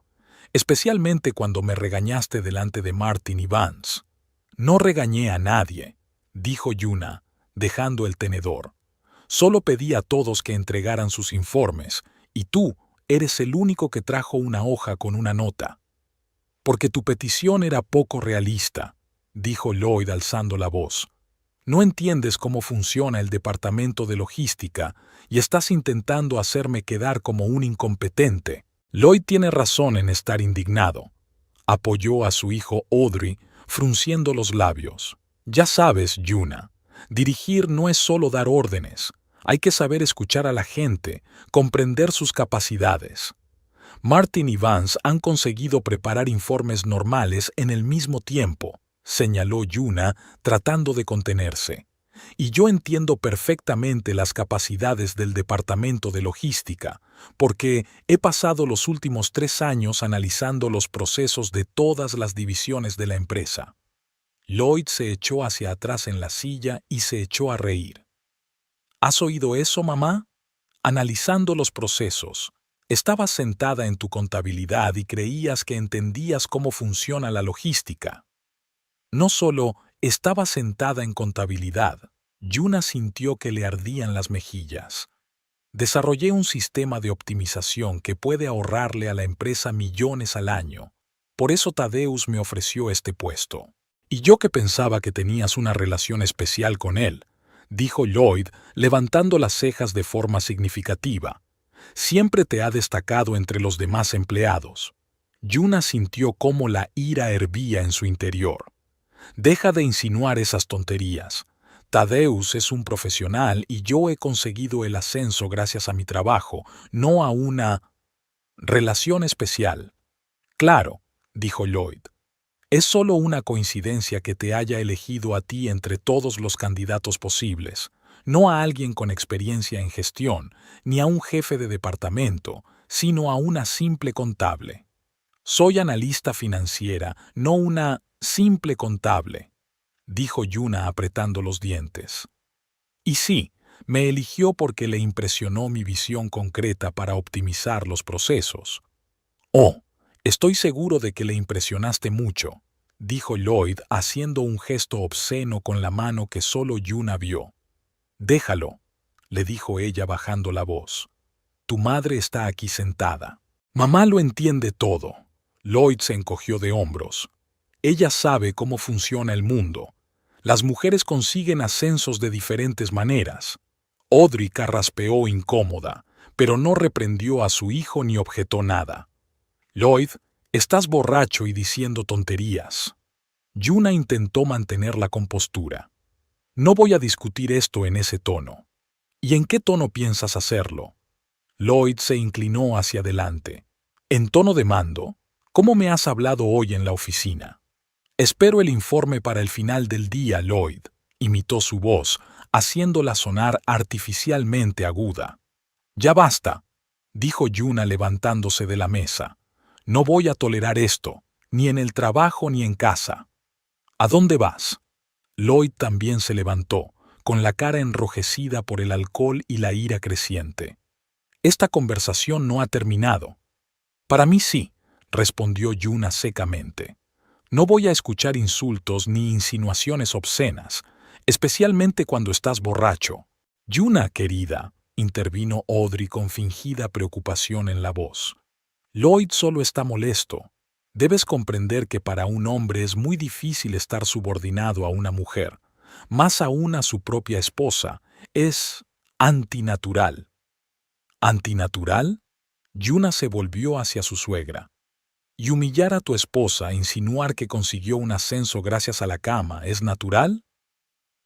Especialmente cuando me regañaste delante de Martin y Vance. No regañé a nadie, dijo Yuna, dejando el tenedor. Solo pedí a todos que entregaran sus informes, y tú eres el único que trajo una hoja con una nota. Porque tu petición era poco realista, dijo Lloyd alzando la voz. No entiendes cómo funciona el departamento de logística y estás intentando hacerme quedar como un incompetente. Lloyd tiene razón en estar indignado. Apoyó a su hijo Audrey, frunciendo los labios. Ya sabes, Yuna, dirigir no es solo dar órdenes. Hay que saber escuchar a la gente, comprender sus capacidades. Martin y Vance han conseguido preparar informes normales en el mismo tiempo, señaló Yuna, tratando de contenerse. Y yo entiendo perfectamente las capacidades del departamento de logística, porque he pasado los últimos 3 años analizando los procesos de todas las divisiones de la empresa. Lloyd se echó hacia atrás en la silla y se echó a reír. ¿Has oído eso, mamá? Analizando los procesos. Estabas sentada en tu contabilidad y creías que entendías cómo funciona la logística. No solo estaba sentada en contabilidad, Yuna sintió que le ardían las mejillas. Desarrollé un sistema de optimización que puede ahorrarle a la empresa millones al año. Por eso Tadeusz me ofreció este puesto. Y yo que pensaba que tenías una relación especial con él, dijo Lloyd, levantando las cejas de forma significativa. Siempre te ha destacado entre los demás empleados. Yuna sintió cómo la ira hervía en su interior. Deja de insinuar esas tonterías. Tadeusz es un profesional y yo he conseguido el ascenso gracias a mi trabajo, no a una relación especial. Claro, dijo Lloyd. Es solo una coincidencia que te haya elegido a ti entre todos los candidatos posibles. no a alguien con experiencia en gestión, ni a un jefe de departamento, sino a una simple contable. Soy analista financiera, no una simple contable, dijo Yuna apretando los dientes. Y sí, me eligió porque le impresionó mi visión concreta para optimizar los procesos. Oh, estoy seguro de que le impresionaste mucho, dijo Lloyd haciendo un gesto obsceno con la mano que solo Yuna vio. Déjalo, le dijo ella bajando la voz. Tu madre está aquí sentada. Mamá lo entiende todo. Lloyd se encogió de hombros. Ella sabe cómo funciona el mundo. Las mujeres consiguen ascensos de diferentes maneras. Audrey carraspeó incómoda, pero no reprendió a su hijo ni objetó nada. Lloyd, estás borracho y diciendo tonterías. Yuna intentó mantener la compostura. No voy a discutir esto en ese tono. ¿Y en qué tono piensas hacerlo? Lloyd se inclinó hacia adelante. ¿En tono de mando? ¿Cómo me has hablado hoy en la oficina? Espero el informe para el final del día, Lloyd, imitó su voz, haciéndola sonar artificialmente aguda. Ya basta, dijo Yuna levantándose de la mesa. No voy a tolerar esto, ni en el trabajo ni en casa. ¿A dónde vas? Lloyd también se levantó, con la cara enrojecida por el alcohol y la ira creciente. Esta conversación no ha terminado. Para mí sí, respondió Yuna secamente. No voy a escuchar insultos ni insinuaciones obscenas, especialmente cuando estás borracho. Yuna, querida, intervino Audrey con fingida preocupación en la voz. Lloyd solo está molesto. Debes comprender que para un hombre es muy difícil estar subordinado a una mujer, más aún a su propia esposa. Es antinatural. ¿Antinatural? Yuna se volvió hacia su suegra. ¿Y humillar a tu esposa, insinuar que consiguió un ascenso gracias a la cama, es natural?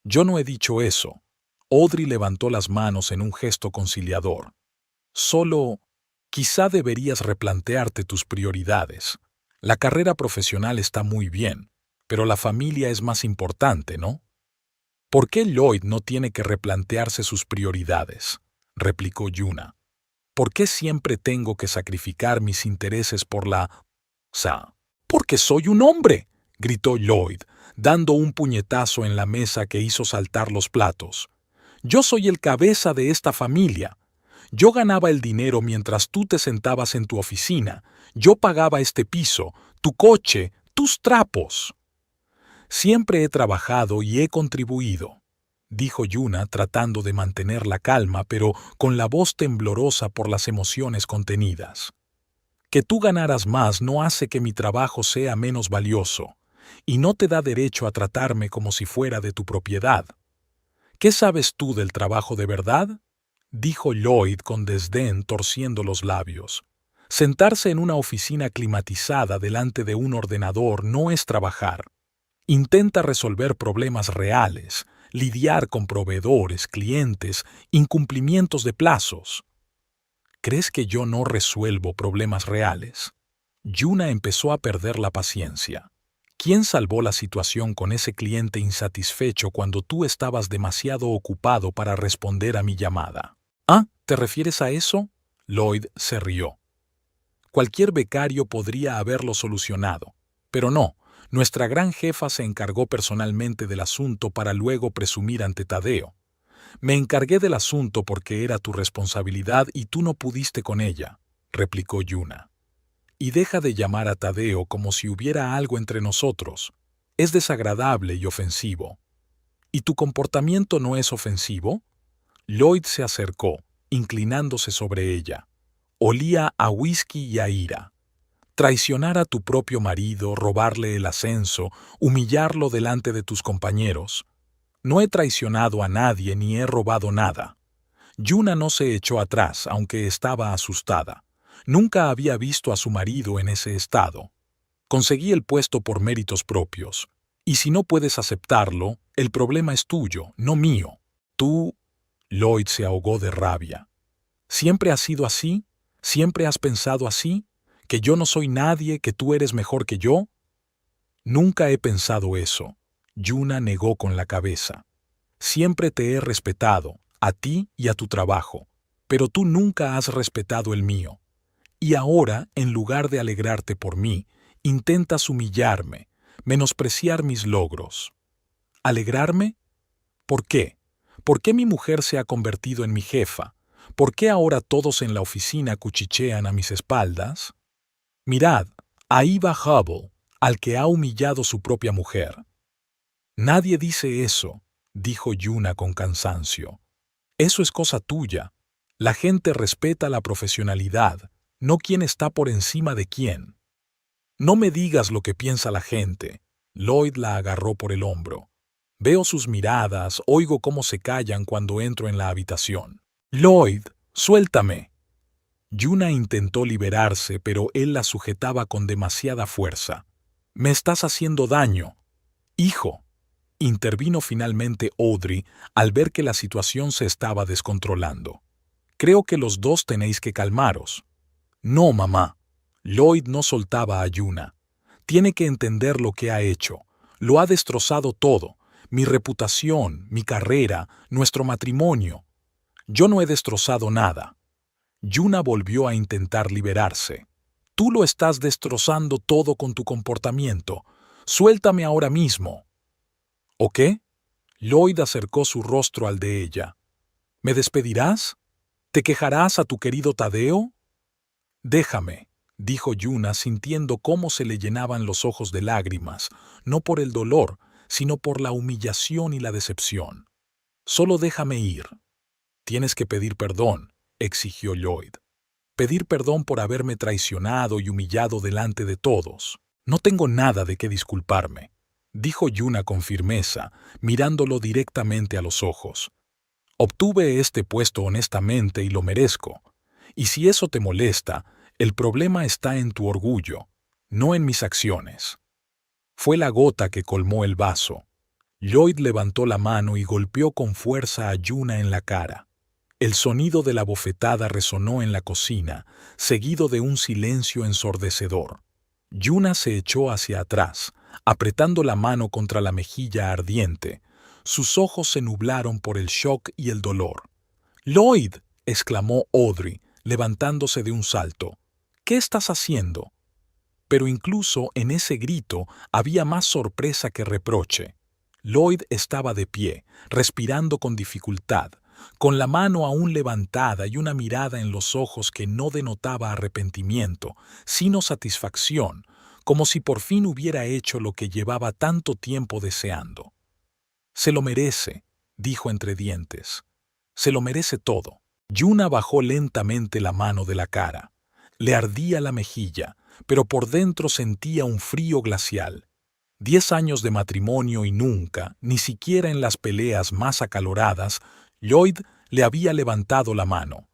Yo no he dicho eso. Audrey levantó las manos en un gesto conciliador. Solo, quizá deberías replantearte tus prioridades. La carrera profesional está muy bien, pero la familia es más importante, ¿no? ¿Por qué Lloyd no tiene que replantearse sus prioridades? Replicó Yuna. ¿Por qué siempre tengo que sacrificar mis intereses por la... Porque soy un hombre, gritó Lloyd, dando un puñetazo en la mesa que hizo saltar los platos. Yo soy el cabeza de esta familia. Yo ganaba el dinero mientras tú te sentabas en tu oficina. Yo pagaba este piso, tu coche, tus trapos. Siempre he trabajado y he contribuido, dijo Yuna tratando de mantener la calma, pero con la voz temblorosa por las emociones contenidas. Que tú ganaras más no hace que mi trabajo sea menos valioso, y no te da derecho a tratarme como si fuera de tu propiedad. ¿Qué sabes tú del trabajo de verdad? Dijo Lloyd con desdén torciendo los labios. Sentarse en una oficina climatizada delante de un ordenador no es trabajar. Intenta resolver problemas reales, lidiar con proveedores, clientes, incumplimientos de plazos. ¿Crees que yo no resuelvo problemas reales? Yuna empezó a perder la paciencia. ¿Quién salvó la situación con ese cliente insatisfecho cuando tú estabas demasiado ocupado para responder a mi llamada? ¿Ah, te refieres a eso? Lloyd se rió. Cualquier becario podría haberlo solucionado, pero no. Nuestra gran jefa se encargó personalmente del asunto para luego presumir ante Tadeo. Me encargué del asunto porque era tu responsabilidad y tú no pudiste con ella, replicó Yuna. Y deja de llamar a Tadeo como si hubiera algo entre nosotros. Es desagradable y ofensivo. ¿Y tu comportamiento no es ofensivo? Lloyd se acercó, inclinándose sobre ella. Olía a whisky y a ira. Traicionar a tu propio marido, robarle el ascenso, humillarlo delante de tus compañeros. No he traicionado a nadie ni he robado nada. Yuna no se echó atrás, aunque estaba asustada. Nunca había visto a su marido en ese estado. Conseguí el puesto por méritos propios. Y si no puedes aceptarlo, el problema es tuyo, no mío. Tú... Lloyd se ahogó de rabia. ¿Siempre has sido así? ¿Siempre has pensado así? ¿Que yo no soy nadie, que tú eres mejor que yo? Nunca he pensado eso. Yuna negó con la cabeza. Siempre te he respetado, a ti y a tu trabajo, pero tú nunca has respetado el mío. Y ahora, en lugar de alegrarte por mí, intentas humillarme, menospreciar mis logros. ¿Alegrarme? ¿Por qué? ¿Por qué mi mujer se ha convertido en mi jefa? ¿Por qué ahora todos en la oficina cuchichean a mis espaldas? Mirad, ahí va Hubble, al que ha humillado su propia mujer. Nadie dice eso, dijo Yuna con cansancio. Eso es cosa tuya. La gente respeta la profesionalidad, no quién está por encima de quién. No me digas lo que piensa la gente. Lloyd la agarró por el hombro. Veo sus miradas, oigo cómo se callan cuando entro en la habitación. Lloyd, suéltame. Yuna intentó liberarse, pero él la sujetaba con demasiada fuerza. Me estás haciendo daño. Hijo. Intervino finalmente Audrey al ver que la situación se estaba descontrolando. Creo que los dos tenéis que calmaros. No, mamá. Lloyd no soltaba a Yuna. Tiene que entender lo que ha hecho. Lo ha destrozado todo. Mi reputación, mi carrera, nuestro matrimonio. Yo no he destrozado nada. Yuna volvió a intentar liberarse. Tú lo estás destrozando todo con tu comportamiento. Suéltame ahora mismo. ¿O qué? Lloyd acercó su rostro al de ella. ¿Me despedirás? ¿Te quejarás a tu querido Tadeo? Déjame, dijo Yuna sintiendo cómo se le llenaban los ojos de lágrimas, no por el dolor, sino por la humillación y la decepción. Solo déjame ir. Tienes que pedir perdón, exigió Lloyd. Pedir perdón por haberme traicionado y humillado delante de todos. No tengo nada de qué disculparme, dijo Yuna con firmeza, mirándolo directamente a los ojos. Obtuve este puesto honestamente y lo merezco. Y si eso te molesta, el problema está en tu orgullo, no en mis acciones. Fue la gota que colmó el vaso. Lloyd levantó la mano y golpeó con fuerza a Yuna en la cara. El sonido de la bofetada resonó en la cocina, seguido de un silencio ensordecedor. Yuna se echó hacia atrás, apretando la mano contra la mejilla ardiente. Sus ojos se nublaron por el shock y el dolor. «¡Lloyd!», exclamó Audrey, levantándose de un salto. «¿Qué estás haciendo?». Pero incluso en ese grito había más sorpresa que reproche. Lloyd estaba de pie, respirando con dificultad, con la mano aún levantada y una mirada en los ojos que no denotaba arrepentimiento, sino satisfacción, como si por fin hubiera hecho lo que llevaba tanto tiempo deseando. «Se lo merece», dijo entre dientes. «Se lo merece todo». Yuna bajó lentamente la mano de la cara. Le ardía la mejilla, pero por dentro sentía un frío glacial. 10 años de matrimonio y nunca, ni siquiera en las peleas más acaloradas, Lloyd le había levantado la mano.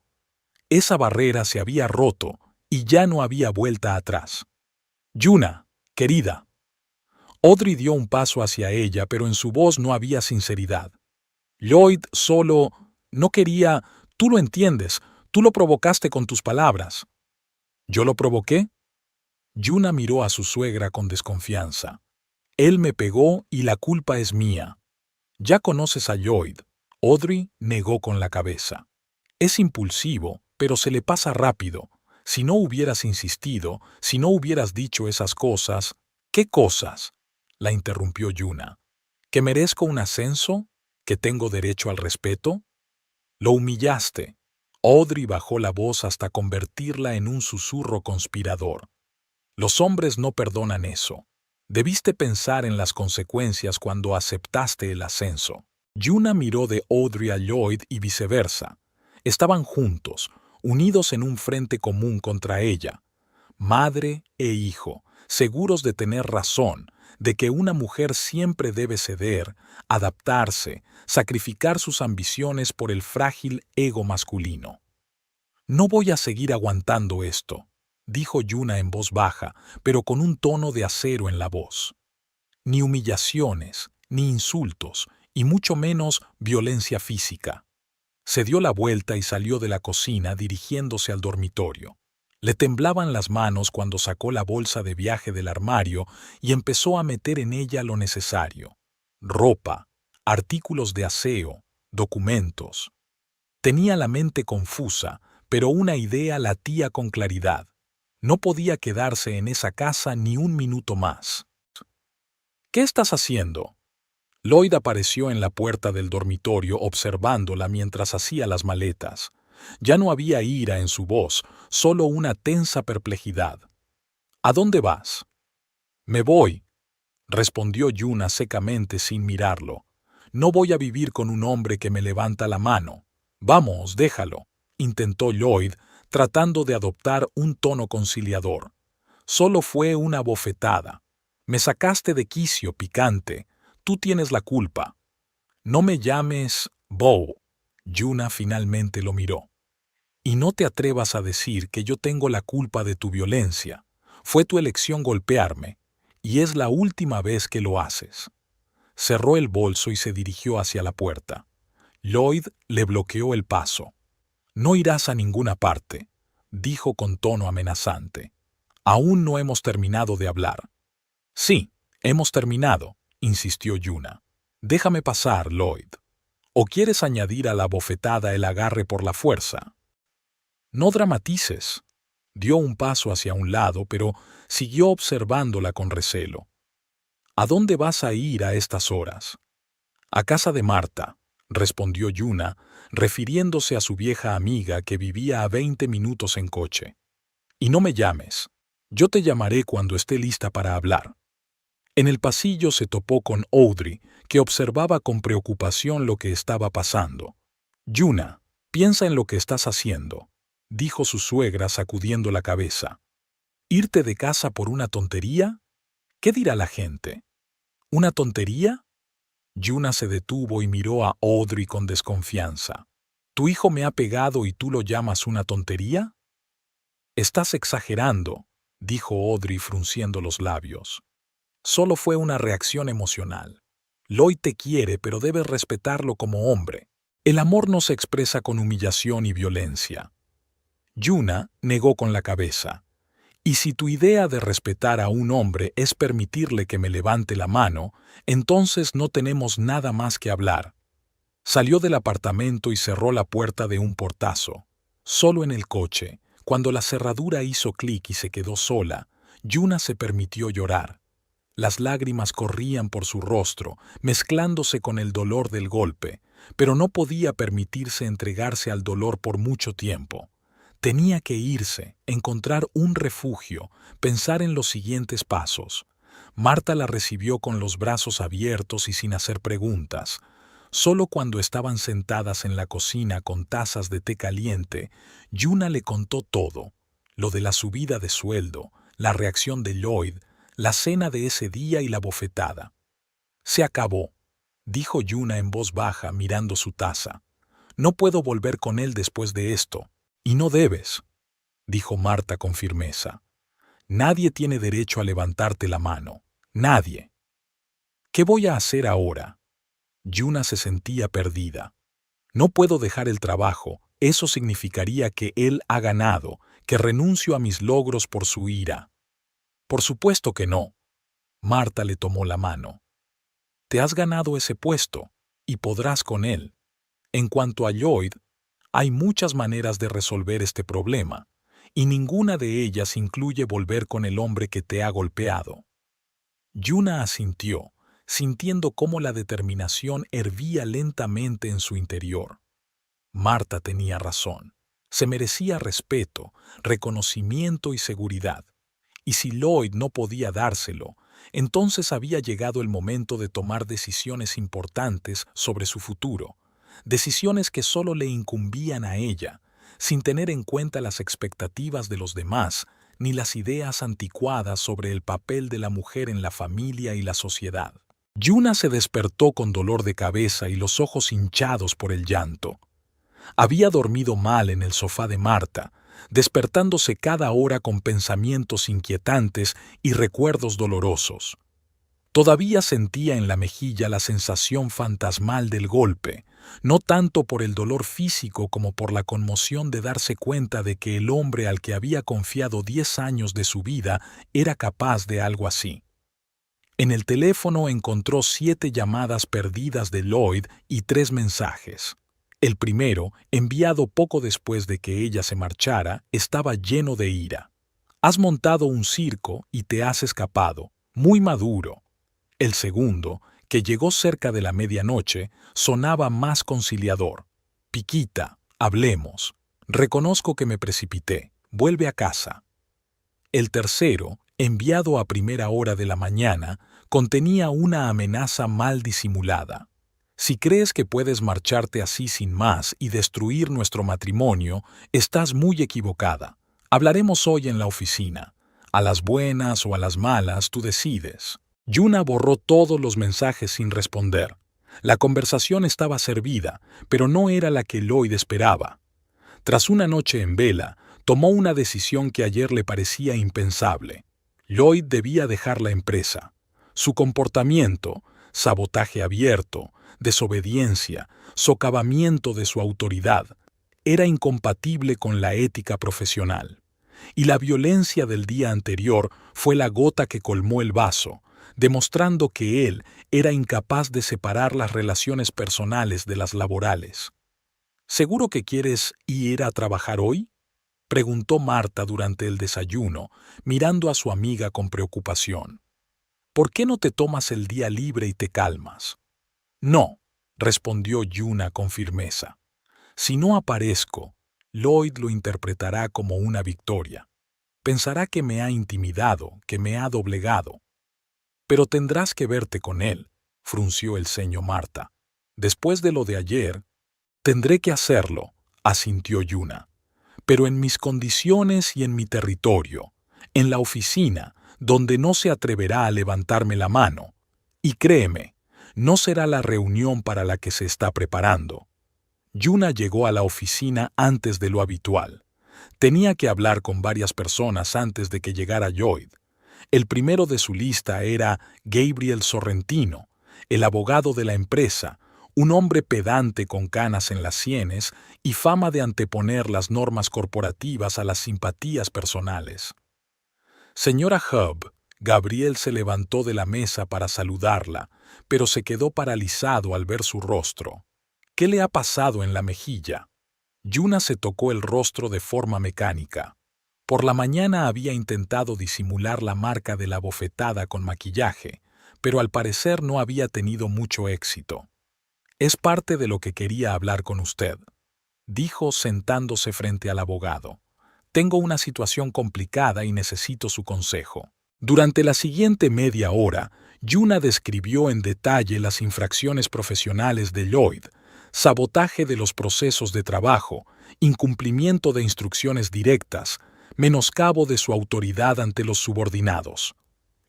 Esa barrera se había roto y ya no había vuelta atrás. «Yuna, querida». Audrey dio un paso hacia ella, pero en su voz no había sinceridad. «Lloyd solo... no quería... Tú lo entiendes, tú lo provocaste con tus palabras». «¿Yo lo provoqué?». Yuna miró a su suegra con desconfianza. «Él me pegó y la culpa es mía». «Ya conoces a Lloyd». Audrey negó con la cabeza. «Es impulsivo, pero se le pasa rápido. Si no hubieras insistido, si no hubieras dicho esas cosas...». «¿Qué cosas?», la interrumpió Yuna. «¿Que merezco un ascenso? ¿Que tengo derecho al respeto?». «Lo humillaste». Audrey bajó la voz hasta convertirla en un susurro conspirador. «Los hombres no perdonan eso. Debiste pensar en las consecuencias cuando aceptaste el ascenso». Yuna miró de Audrey a Lloyd y viceversa. Estaban juntos, unidos en un frente común contra ella. Madre e hijo, seguros de tener razón, de que una mujer siempre debe ceder, adaptarse, sacrificar sus ambiciones por el frágil ego masculino. «No voy a seguir aguantando esto», dijo Yuna en voz baja, pero con un tono de acero en la voz. «Ni humillaciones, ni insultos, y mucho menos violencia física». Se dio la vuelta y salió de la cocina dirigiéndose al dormitorio. Le temblaban las manos cuando sacó la bolsa de viaje del armario y empezó a meter en ella lo necesario: ropa, artículos de aseo, documentos. Tenía la mente confusa, pero una idea latía con claridad. No podía quedarse en esa casa ni un minuto más. ¿Qué estás haciendo? Lloyd apareció en la puerta del dormitorio observándola mientras hacía las maletas. Ya no había ira en su voz, solo una tensa perplejidad. ¿A dónde vas? Me voy, respondió Yuna secamente sin mirarlo. No voy a vivir con un hombre que me levanta la mano. Vamos, déjalo, intentó Lloyd, tratando de adoptar un tono conciliador. Solo fue una bofetada. Me sacaste de quicio, picante. Tú tienes la culpa. No me llames Bo. Yuna finalmente lo miró. Y no te atrevas a decir que yo tengo la culpa de tu violencia. Fue tu elección golpearme, y es la última vez que lo haces. Cerró el bolso y se dirigió hacia la puerta. Lloyd le bloqueó el paso. No irás a ninguna parte, dijo con tono amenazante. Aún no hemos terminado de hablar. Sí, hemos terminado, insistió Yuna. Déjame pasar, Lloyd. ¿O quieres añadir a la bofetada el agarre por la fuerza? No dramatices. Dio un paso hacia un lado, pero siguió observándola con recelo. ¿A dónde vas a ir a estas horas? A casa de Marta, respondió Yuna, refiriéndose a su vieja amiga que vivía a 20 minutos en coche. Y no me llames. Yo te llamaré cuando esté lista para hablar. En el pasillo se topó con Audrey, que observaba con preocupación lo que estaba pasando. Yuna, piensa en lo que estás haciendo, dijo su suegra sacudiendo la cabeza. ¿Irte de casa por una tontería? ¿Qué dirá la gente? ¿Una tontería? Yuna se detuvo y miró a Audrey con desconfianza. ¿Tu hijo me ha pegado y tú lo llamas una tontería? Estás exagerando, dijo Audrey frunciendo los labios. Solo fue una reacción emocional. Lloyd te quiere, pero debes respetarlo como hombre. El amor no se expresa con humillación y violencia. Yuna negó con la cabeza. Y si tu idea de respetar a un hombre es permitirle que me levante la mano, entonces no tenemos nada más que hablar. Salió del apartamento y cerró la puerta de un portazo. Solo en el coche, cuando la cerradura hizo clic y se quedó sola, Yuna se permitió llorar. Las lágrimas corrían por su rostro, mezclándose con el dolor del golpe, pero no podía permitirse entregarse al dolor por mucho tiempo. Tenía que irse, encontrar un refugio, pensar en los siguientes pasos. Marta la recibió con los brazos abiertos y sin hacer preguntas. Solo cuando estaban sentadas en la cocina con tazas de té caliente, Yuna le contó todo, lo de la subida de sueldo, la reacción de Lloyd, la cena de ese día y la bofetada. Se acabó, dijo Yuna en voz baja mirando su taza. No puedo volver con él después de esto. Y no debes, dijo Marta con firmeza. Nadie tiene derecho a levantarte la mano. Nadie. ¿Qué voy a hacer ahora? Yuna se sentía perdida. No puedo dejar el trabajo. Eso significaría que él ha ganado, que renuncio a mis logros por su ira. Por supuesto que no. Marta le tomó la mano. Te has ganado ese puesto, y podrás con él. En cuanto a Lloyd, hay muchas maneras de resolver este problema, y ninguna de ellas incluye volver con el hombre que te ha golpeado. Yuna asintió, sintiendo cómo la determinación hervía lentamente en su interior. Marta tenía razón. Se merecía respeto, reconocimiento y seguridad. Y si Lloyd no podía dárselo, entonces había llegado el momento de tomar decisiones importantes sobre su futuro, decisiones que solo le incumbían a ella, sin tener en cuenta las expectativas de los demás, ni las ideas anticuadas sobre el papel de la mujer en la familia y la sociedad. Yuna se despertó con dolor de cabeza y los ojos hinchados por el llanto. Había dormido mal en el sofá de Marta, despertándose cada hora con pensamientos inquietantes y recuerdos dolorosos. Todavía sentía en la mejilla la sensación fantasmal del golpe, no tanto por el dolor físico como por la conmoción de darse cuenta de que el hombre al que había confiado 10 años de su vida era capaz de algo así. En el teléfono encontró 7 llamadas perdidas de Lloyd y 3 mensajes. El primero, enviado poco después de que ella se marchara, estaba lleno de ira. Has montado un circo y te has escapado. Muy maduro. El segundo, que llegó cerca de la medianoche, sonaba más conciliador. Piquita, hablemos. Reconozco que me precipité. Vuelve a casa. El tercero, enviado a primera hora de la mañana, contenía una amenaza mal disimulada. Si crees que puedes marcharte así sin más y destruir nuestro matrimonio, estás muy equivocada. Hablaremos hoy en la oficina. A las buenas o a las malas, tú decides. Yuna borró todos los mensajes sin responder. La conversación estaba servida, pero no era la que Lloyd esperaba. Tras una noche en vela, tomó una decisión que ayer le parecía impensable. Lloyd debía dejar la empresa. Su comportamiento, sabotaje abierto, desobediencia, socavamiento de su autoridad, era incompatible con la ética profesional. Y la violencia del día anterior fue la gota que colmó el vaso, demostrando que él era incapaz de separar las relaciones personales de las laborales. ¿Seguro que quieres ir a trabajar hoy?, preguntó Marta durante el desayuno, mirando a su amiga con preocupación. ¿Por qué no te tomas el día libre y te calmas? No, respondió Yuna con firmeza. Si no aparezco, Lloyd lo interpretará como una victoria. Pensará que me ha intimidado, que me ha doblegado. Pero tendrás que verte con él, frunció el ceño Marta. Después de lo de ayer, tendré que hacerlo, asintió Yuna. Pero en mis condiciones y en mi territorio, en la oficina, donde no se atreverá a levantarme la mano. Y créeme, no será la reunión para la que se está preparando. Yuna llegó a la oficina antes de lo habitual. Tenía que hablar con varias personas antes de que llegara Lloyd. El primero de su lista era Gabriel Sorrentino, el abogado de la empresa, un hombre pedante con canas en las sienes y fama de anteponer las normas corporativas a las simpatías personales. Señora Hub, Gabriel se levantó de la mesa para saludarla, pero se quedó paralizado al ver su rostro. ¿Qué le ha pasado en la mejilla? Yuna se tocó el rostro de forma mecánica. Por la mañana había intentado disimular la marca de la bofetada con maquillaje, pero al parecer no había tenido mucho éxito. Es parte de lo que quería hablar con usted, dijo sentándose frente al abogado. Tengo una situación complicada y necesito su consejo. Durante la siguiente media hora, Yuna describió en detalle las infracciones profesionales de Lloyd, sabotaje de los procesos de trabajo, incumplimiento de instrucciones directas, menoscabo de su autoridad ante los subordinados.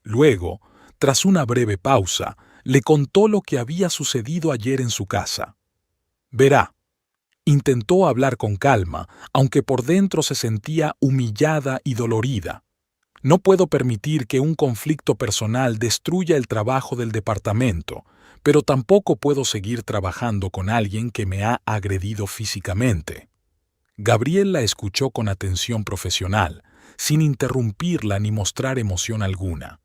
Luego, tras una breve pausa, le contó lo que había sucedido ayer en su casa. Verá, intentó hablar con calma, aunque por dentro se sentía humillada y dolorida. No puedo permitir que un conflicto personal destruya el trabajo del departamento, pero tampoco puedo seguir trabajando con alguien que me ha agredido físicamente. Gabriel la escuchó con atención profesional, sin interrumpirla ni mostrar emoción alguna.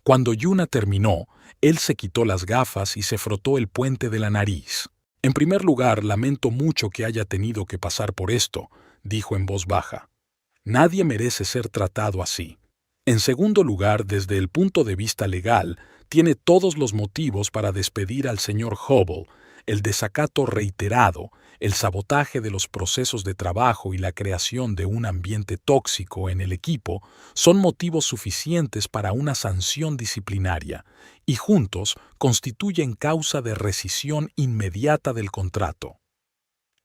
Cuando Yuna terminó, él se quitó las gafas y se frotó el puente de la nariz. En primer lugar, lamento mucho que haya tenido que pasar por esto, dijo en voz baja. Nadie merece ser tratado así. En segundo lugar, desde el punto de vista legal, tiene todos los motivos para despedir al señor Hubble. El desacato reiterado, el sabotaje de los procesos de trabajo y la creación de un ambiente tóxico en el equipo son motivos suficientes para una sanción disciplinaria y juntos constituyen causa de rescisión inmediata del contrato.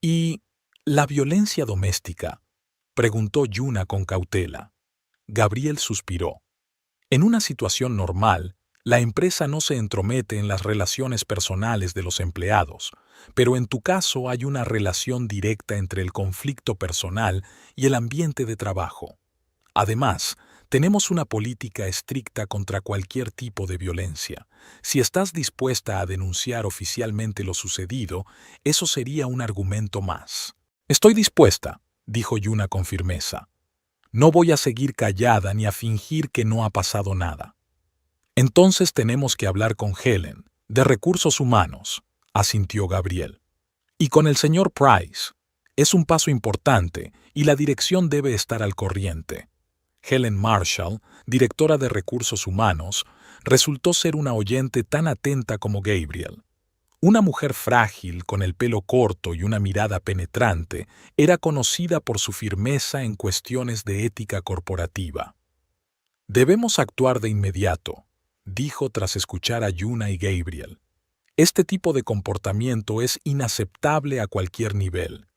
¿Y la violencia doméstica?, preguntó Yuna con cautela. Gabriel suspiró. En una situación normal, la empresa no se entromete en las relaciones personales de los empleados, pero en tu caso hay una relación directa entre el conflicto personal y el ambiente de trabajo. Además, tenemos una política estricta contra cualquier tipo de violencia. Si estás dispuesta a denunciar oficialmente lo sucedido, eso sería un argumento más. Estoy dispuesta, dijo Yuna con firmeza. No voy a seguir callada ni a fingir que no ha pasado nada. Entonces tenemos que hablar con Helen, de Recursos Humanos, asintió Gabriel. Y con el señor Price. Es un paso importante y la dirección debe estar al corriente. Helen Marshall, directora de Recursos Humanos, resultó ser una oyente tan atenta como Gabriel. Una mujer frágil, con el pelo corto y una mirada penetrante, era conocida por su firmeza en cuestiones de ética corporativa. Debemos actuar de inmediato, dijo tras escuchar a Yuna y Gabriel. Este tipo de comportamiento es inaceptable a cualquier nivel.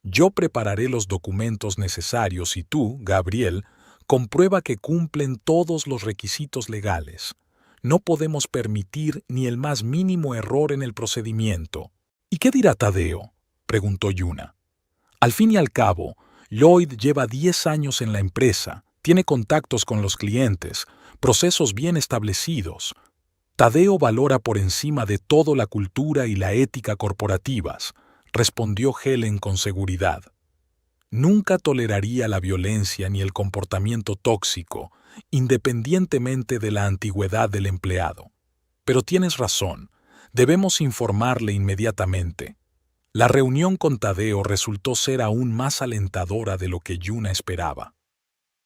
Yo prepararé los documentos necesarios y tú, Gabriel, comprueba que cumplen todos los requisitos legales. No podemos permitir ni el más mínimo error en el procedimiento. ¿Y qué dirá Tadeo?, preguntó Yuna. Al fin y al cabo, Lloyd lleva 10 años en la empresa, tiene contactos con los clientes, procesos bien establecidos. Tadeo valora por encima de todo la cultura y la ética corporativas, respondió Helen con seguridad. Nunca toleraría la violencia ni el comportamiento tóxico, independientemente de la antigüedad del empleado. Pero tienes razón, debemos informarle inmediatamente. La reunión con Tadeo resultó ser aún más alentadora de lo que Yuna esperaba.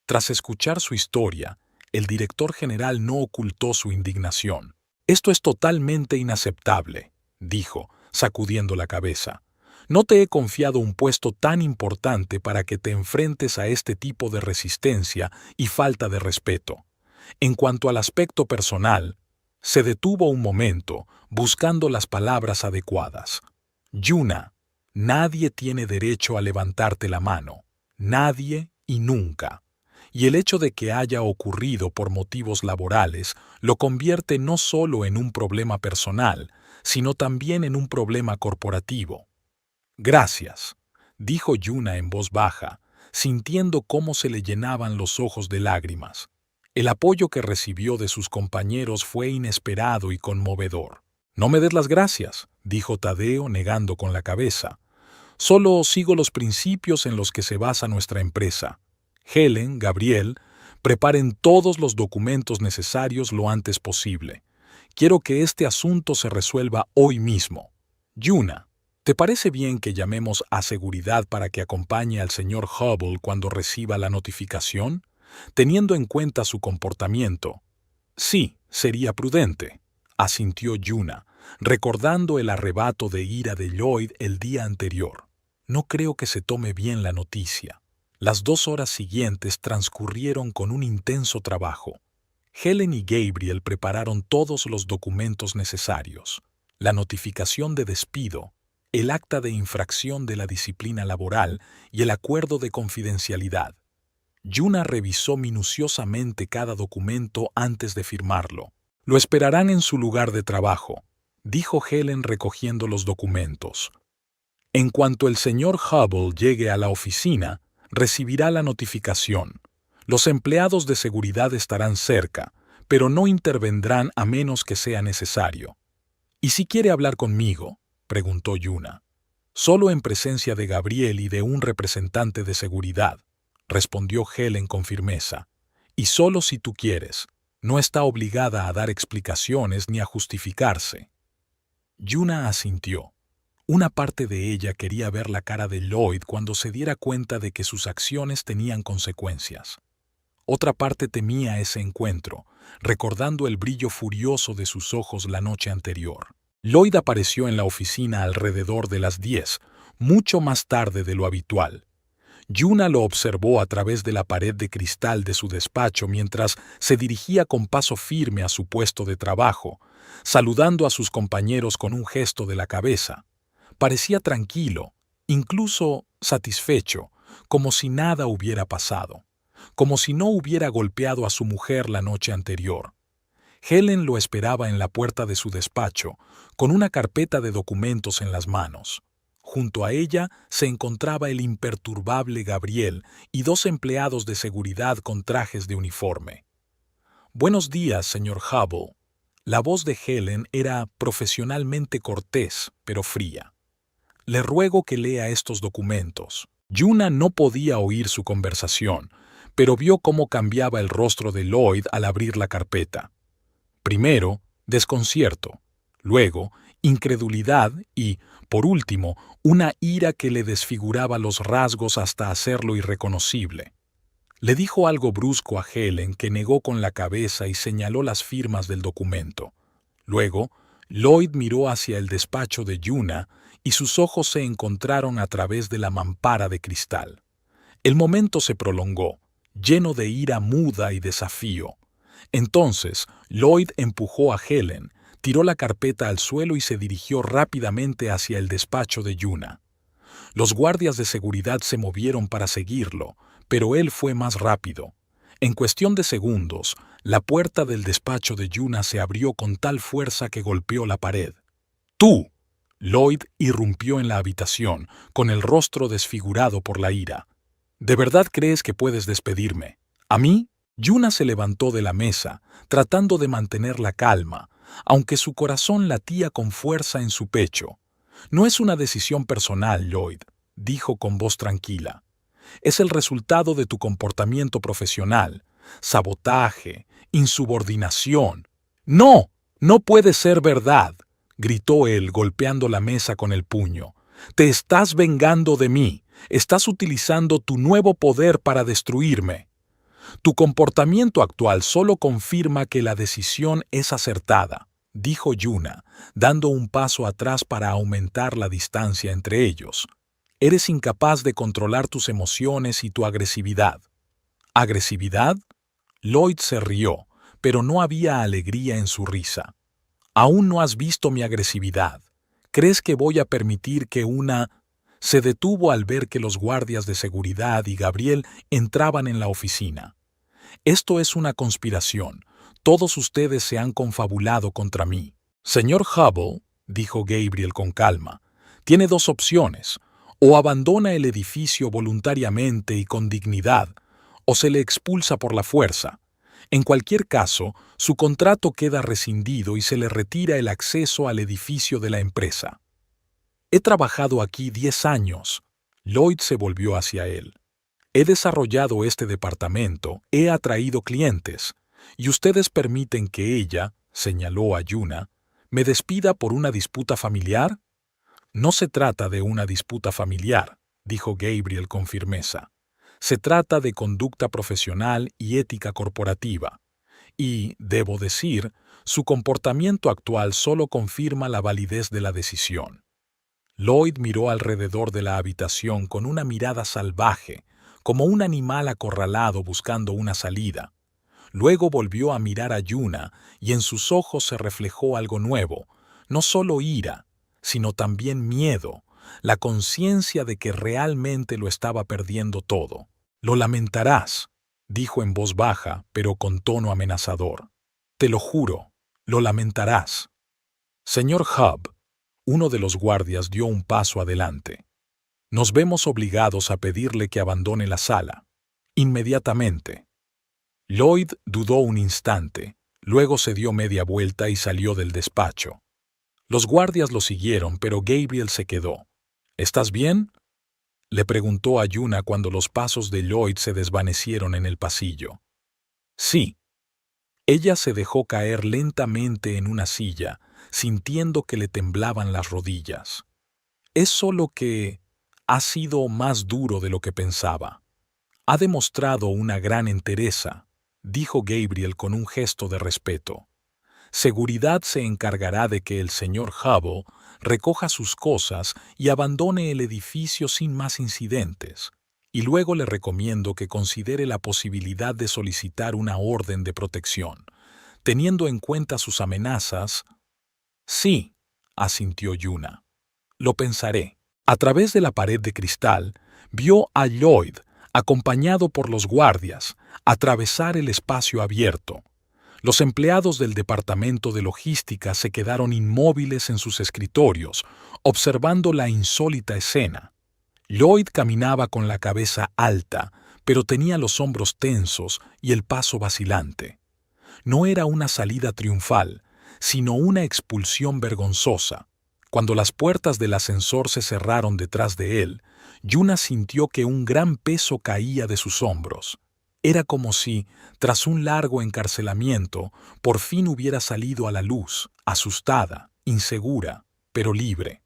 Tras escuchar su historia, el director general no ocultó su indignación. «Esto es totalmente inaceptable», dijo, sacudiendo la cabeza. «No te he confiado un puesto tan importante para que te enfrentes a este tipo de resistencia y falta de respeto. En cuanto al aspecto personal», se detuvo un momento, buscando las palabras adecuadas. «Yuna, nadie tiene derecho a levantarte la mano. Nadie y nunca. Y el hecho de que haya ocurrido por motivos laborales lo convierte no solo en un problema personal, sino también en un problema corporativo». «Gracias», dijo Yuna en voz baja, sintiendo cómo se le llenaban los ojos de lágrimas. El apoyo que recibió de sus compañeros fue inesperado y conmovedor. «No me des las gracias», dijo Tadeo negando con la cabeza. «Solo sigo los principios en los que se basa nuestra empresa. Helen, Gabriel, preparen todos los documentos necesarios lo antes posible. Quiero que este asunto se resuelva hoy mismo. Yuna, ¿te parece bien que llamemos a seguridad para que acompañe al señor Hubble cuando reciba la notificación, teniendo en cuenta su comportamiento?» «Sí, sería prudente», asintió Yuna, recordando el arrebato de ira de Lloyd el día anterior. «No creo que se tome bien la noticia». Las 2 horas siguientes transcurrieron con un intenso trabajo. Helen y Gabriel prepararon todos los documentos necesarios: la notificación de despido, el acta de infracción de la disciplina laboral y el acuerdo de confidencialidad. Yuna revisó minuciosamente cada documento antes de firmarlo. «Lo esperarán en su lugar de trabajo», dijo Helen recogiendo los documentos. «En cuanto el señor Hubble llegue a la oficina, recibirá la notificación. Los empleados de seguridad estarán cerca, pero no intervendrán a menos que sea necesario». «¿Y si quiere hablar conmigo?», preguntó Yuna. «Solo en presencia de Gabriel y de un representante de seguridad», respondió Helen con firmeza. «Y solo si tú quieres. No está obligada a dar explicaciones ni a justificarse». Yuna asintió. Una parte de ella quería ver la cara de Lloyd cuando se diera cuenta de que sus acciones tenían consecuencias. Otra parte temía ese encuentro, recordando el brillo furioso de sus ojos la noche anterior. Lloyd apareció en la oficina alrededor de las 10, mucho más tarde de lo habitual. Yuna lo observó a través de la pared de cristal de su despacho mientras se dirigía con paso firme a su puesto de trabajo, saludando a sus compañeros con un gesto de la cabeza. Parecía tranquilo, incluso satisfecho, como si nada hubiera pasado, como si no hubiera golpeado a su mujer la noche anterior. Helen lo esperaba en la puerta de su despacho, con una carpeta de documentos en las manos. Junto a ella se encontraba el imperturbable Gabriel y 2 empleados de seguridad con trajes de uniforme. «Buenos días, señor Hubble». La voz de Helen era profesionalmente cortés, pero fría. «Le ruego que lea estos documentos». Yuna no podía oír su conversación, pero vio cómo cambiaba el rostro de Lloyd al abrir la carpeta. Primero, desconcierto, luego, incredulidad y, por último, una ira que le desfiguraba los rasgos hasta hacerlo irreconocible. Le dijo algo brusco a Helen, que negó con la cabeza y señaló las firmas del documento. Luego, Lloyd miró hacia el despacho de Yuna y sus ojos se encontraron a través de la mampara de cristal. El momento se prolongó, lleno de ira muda y desafío. Entonces, Lloyd empujó a Helen, tiró la carpeta al suelo y se dirigió rápidamente hacia el despacho de Yuna. Los guardias de seguridad se movieron para seguirlo, pero él fue más rápido. En cuestión de segundos, la puerta del despacho de Yuna se abrió con tal fuerza que golpeó la pared. ¡Tú! Lloyd irrumpió en la habitación, con el rostro desfigurado por la ira. ¿De verdad crees que puedes despedirme? ¿A mí? Yuna se levantó de la mesa, tratando de mantener la calma, aunque su corazón latía con fuerza en su pecho. No es una decisión personal, Lloyd, dijo con voz tranquila. Es el resultado de tu comportamiento profesional, sabotaje, insubordinación. ¡No! ¡No puede ser verdad!, gritó él golpeando la mesa con el puño. Te estás vengando de mí. Estás utilizando tu nuevo poder para destruirme. Tu comportamiento actual solo confirma que la decisión es acertada, dijo Yuna, dando un paso atrás para aumentar la distancia entre ellos. Eres incapaz de controlar tus emociones y tu agresividad. ¿Agresividad? Lloyd se rió, pero no había alegría en su risa. Aún no has visto mi agresividad. ¿Crees que voy a permitir que una...? Se detuvo al ver que los guardias de seguridad y Gabriel entraban en la oficina. Esto es una conspiración. Todos ustedes se han confabulado contra mí. Señor Hubble, dijo Gabriel con calma, tiene dos opciones. O abandona el edificio voluntariamente y con dignidad, o se le expulsa por la fuerza. En cualquier caso, su contrato queda rescindido y se le retira el acceso al edificio de la empresa. He trabajado aquí 10 años. Lloyd se volvió hacia él. He desarrollado este departamento, he atraído clientes, y ustedes permiten que ella, señaló a Yuna, me despida por una disputa familiar. No se trata de una disputa familiar, dijo Gabriel con firmeza. Se trata de conducta profesional y ética corporativa. Y, debo decir, su comportamiento actual solo confirma la validez de la decisión. Lloyd miró alrededor de la habitación con una mirada salvaje, como un animal acorralado buscando una salida. Luego volvió a mirar a Yuna y en sus ojos se reflejó algo nuevo, no solo ira, sino también miedo, la conciencia de que realmente lo estaba perdiendo todo. Lo lamentarás, dijo en voz baja, pero con tono amenazador. Te lo juro, lo lamentarás. Señor Hub, uno de los guardias dio un paso adelante. Nos vemos obligados a pedirle que abandone la sala. Inmediatamente. Lloyd dudó un instante, luego se dio media vuelta y salió del despacho. Los guardias lo siguieron, pero Gabriel se quedó. ¿Estás bien?, le preguntó a Yuna cuando los pasos de Lloyd se desvanecieron en el pasillo. Sí. Ella se dejó caer lentamente en una silla, sintiendo que le temblaban las rodillas. Es solo que ha sido más duro de lo que pensaba. Ha demostrado una gran entereza, dijo Gabriel con un gesto de respeto. Seguridad se encargará de que el señor Hubble recoja sus cosas y abandone el edificio sin más incidentes. Y luego le recomiendo que considere la posibilidad de solicitar una orden de protección. Teniendo en cuenta sus amenazas... Sí, asintió Yuna. Lo pensaré. A través de la pared de cristal, vio a Lloyd, acompañado por los guardias, atravesar el espacio abierto. Los empleados del departamento de logística se quedaron inmóviles en sus escritorios, observando la insólita escena. Lloyd caminaba con la cabeza alta, pero tenía los hombros tensos y el paso vacilante. No era una salida triunfal, sino una expulsión vergonzosa. Cuando las puertas del ascensor se cerraron detrás de él, Yuna sintió que un gran peso caía de sus hombros. Era como si, tras un largo encarcelamiento, por fin hubiera salido a la luz, asustada, insegura, pero libre.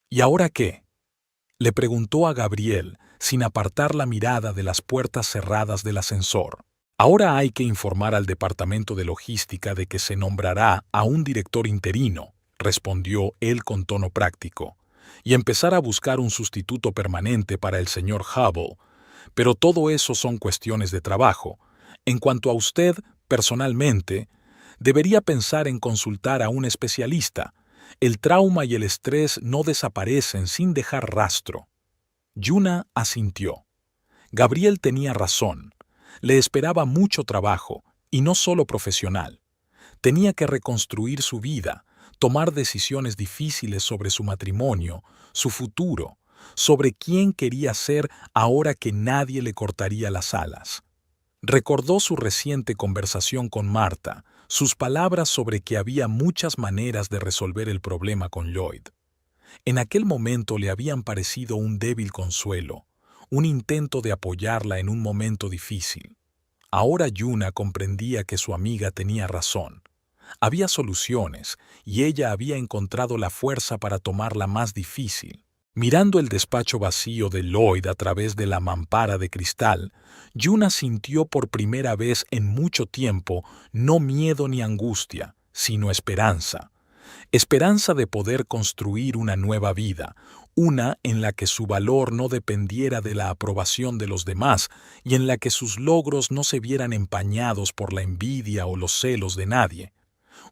¿Y ahora qué? Le preguntó a Gabriel, sin apartar la mirada de las puertas cerradas del ascensor. Ahora hay que informar al departamento de logística de que se nombrará a un director interino, respondió él con tono práctico, y empezar a buscar un sustituto permanente para el señor Hubble. Pero todo eso son cuestiones de trabajo. En cuanto a usted, personalmente, debería pensar en consultar a un especialista. El trauma y el estrés no desaparecen sin dejar rastro. Yuna asintió. Gabriel tenía razón. Le esperaba mucho trabajo, y no solo profesional. Tenía que reconstruir su vida, tomar decisiones difíciles sobre su matrimonio, su futuro, sobre quién quería ser ahora que nadie le cortaría las alas. Recordó su reciente conversación con Marta, sus palabras sobre que había muchas maneras de resolver el problema con Lloyd. En aquel momento le habían parecido un débil consuelo, un intento de apoyarla en un momento difícil. Ahora Yuna comprendía que su amiga tenía razón. Había soluciones, y ella había encontrado la fuerza para tomar la más difícil. Mirando el despacho vacío de Lloyd a través de la mampara de cristal, Yuna sintió por primera vez en mucho tiempo no miedo ni angustia, sino esperanza. Esperanza de poder construir una nueva vida, una en la que su valor no dependiera de la aprobación de los demás y en la que sus logros no se vieran empañados por la envidia o los celos de nadie.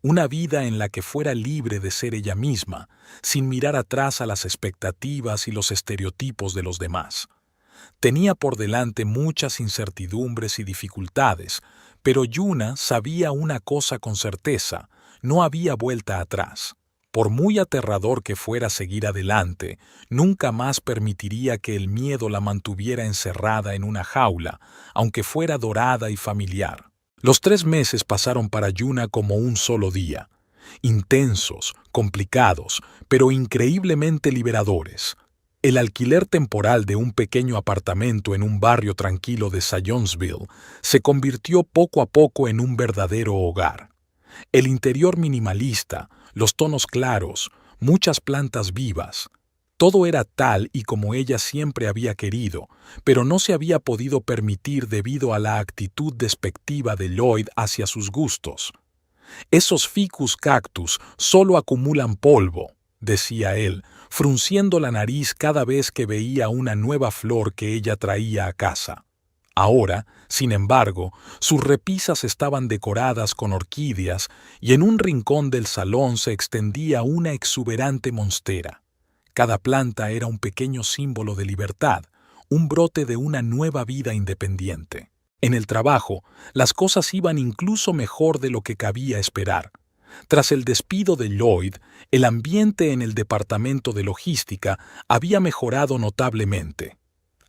Una vida en la que fuera libre de ser ella misma, sin mirar atrás a las expectativas y los estereotipos de los demás. Tenía por delante muchas incertidumbres y dificultades, pero Yuna sabía una cosa con certeza: no había vuelta atrás. Por muy aterrador que fuera seguir adelante, nunca más permitiría que el miedo la mantuviera encerrada en una jaula, aunque fuera dorada y familiar. Los 3 meses pasaron para Yuna como un solo día. Intensos, complicados, pero increíblemente liberadores. El alquiler temporal de un pequeño apartamento en un barrio tranquilo de Sayonsville se convirtió poco a poco en un verdadero hogar. El interior minimalista, los tonos claros, muchas plantas vivas. Todo era tal y como ella siempre había querido, pero no se había podido permitir debido a la actitud despectiva de Lloyd hacia sus gustos. «Esos ficus cactus solo acumulan polvo», decía él, frunciendo la nariz cada vez que veía una nueva flor que ella traía a casa. Ahora, sin embargo, sus repisas estaban decoradas con orquídeas y en un rincón del salón se extendía una exuberante monstera. Cada planta era un pequeño símbolo de libertad, un brote de una nueva vida independiente. En el trabajo, las cosas iban incluso mejor de lo que cabía esperar. Tras el despido de Lloyd, el ambiente en el departamento de logística había mejorado notablemente.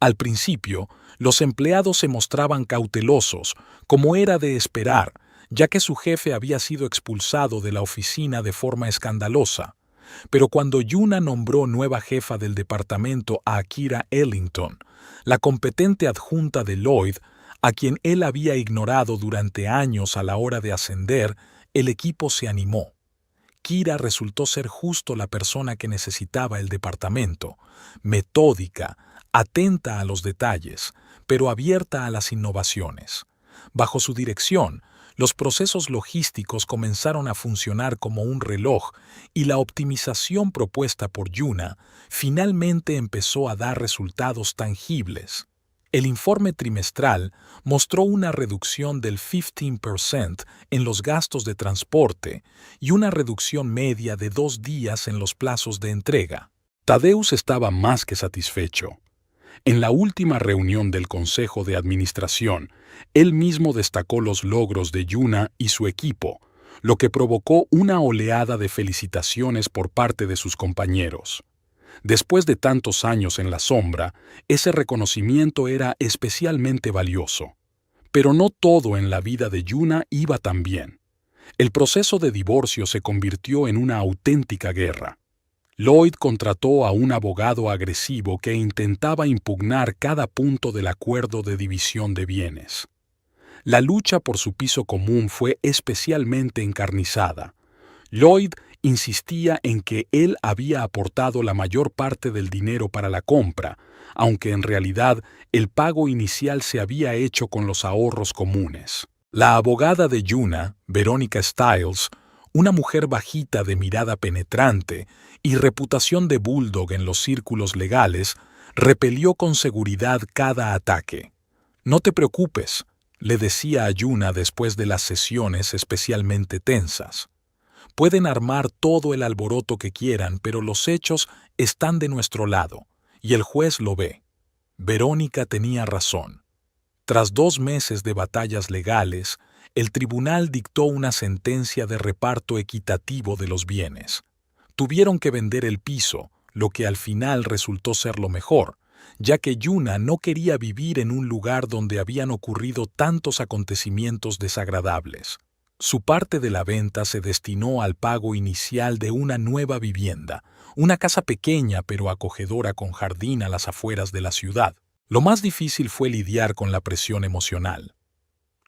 Al principio, los empleados se mostraban cautelosos, como era de esperar, ya que su jefe había sido expulsado de la oficina de forma escandalosa. Pero cuando Yuna nombró nueva jefa del departamento a Kira Ellington, la competente adjunta de Lloyd, a quien él había ignorado durante años a la hora de ascender, el equipo se animó. Kira resultó ser justo la persona que necesitaba el departamento, metódica, atenta a los detalles, pero abierta a las innovaciones. Bajo su dirección, los procesos logísticos comenzaron a funcionar como un reloj y la optimización propuesta por Yuna finalmente empezó a dar resultados tangibles. El informe trimestral mostró una reducción del 15% en los gastos de transporte y una reducción media de 2 días en los plazos de entrega. Tadeusz estaba más que satisfecho. En la última reunión del Consejo de Administración, él mismo destacó los logros de Yuna y su equipo, lo que provocó una oleada de felicitaciones por parte de sus compañeros. Después de tantos años en la sombra, ese reconocimiento era especialmente valioso. Pero no todo en la vida de Yuna iba tan bien. El proceso de divorcio se convirtió en una auténtica guerra. Lloyd contrató a un abogado agresivo que intentaba impugnar cada punto del acuerdo de división de bienes. La lucha por su piso común fue especialmente encarnizada. Lloyd insistía en que él había aportado la mayor parte del dinero para la compra, aunque en realidad el pago inicial se había hecho con los ahorros comunes. La abogada de Yuna, Veronica Stiles, una mujer bajita de mirada penetrante y reputación de bulldog en los círculos legales, repelió con seguridad cada ataque. «No te preocupes», le decía a Yuna después de las sesiones especialmente tensas. «Pueden armar todo el alboroto que quieran, pero los hechos están de nuestro lado, y el juez lo ve». Verónica tenía razón. Tras 2 meses de batallas legales, el tribunal dictó una sentencia de reparto equitativo de los bienes. Tuvieron que vender el piso, lo que al final resultó ser lo mejor, ya que Yuna no quería vivir en un lugar donde habían ocurrido tantos acontecimientos desagradables. Su parte de la venta se destinó al pago inicial de una nueva vivienda, una casa pequeña pero acogedora con jardín a las afueras de la ciudad. Lo más difícil fue lidiar con la presión emocional.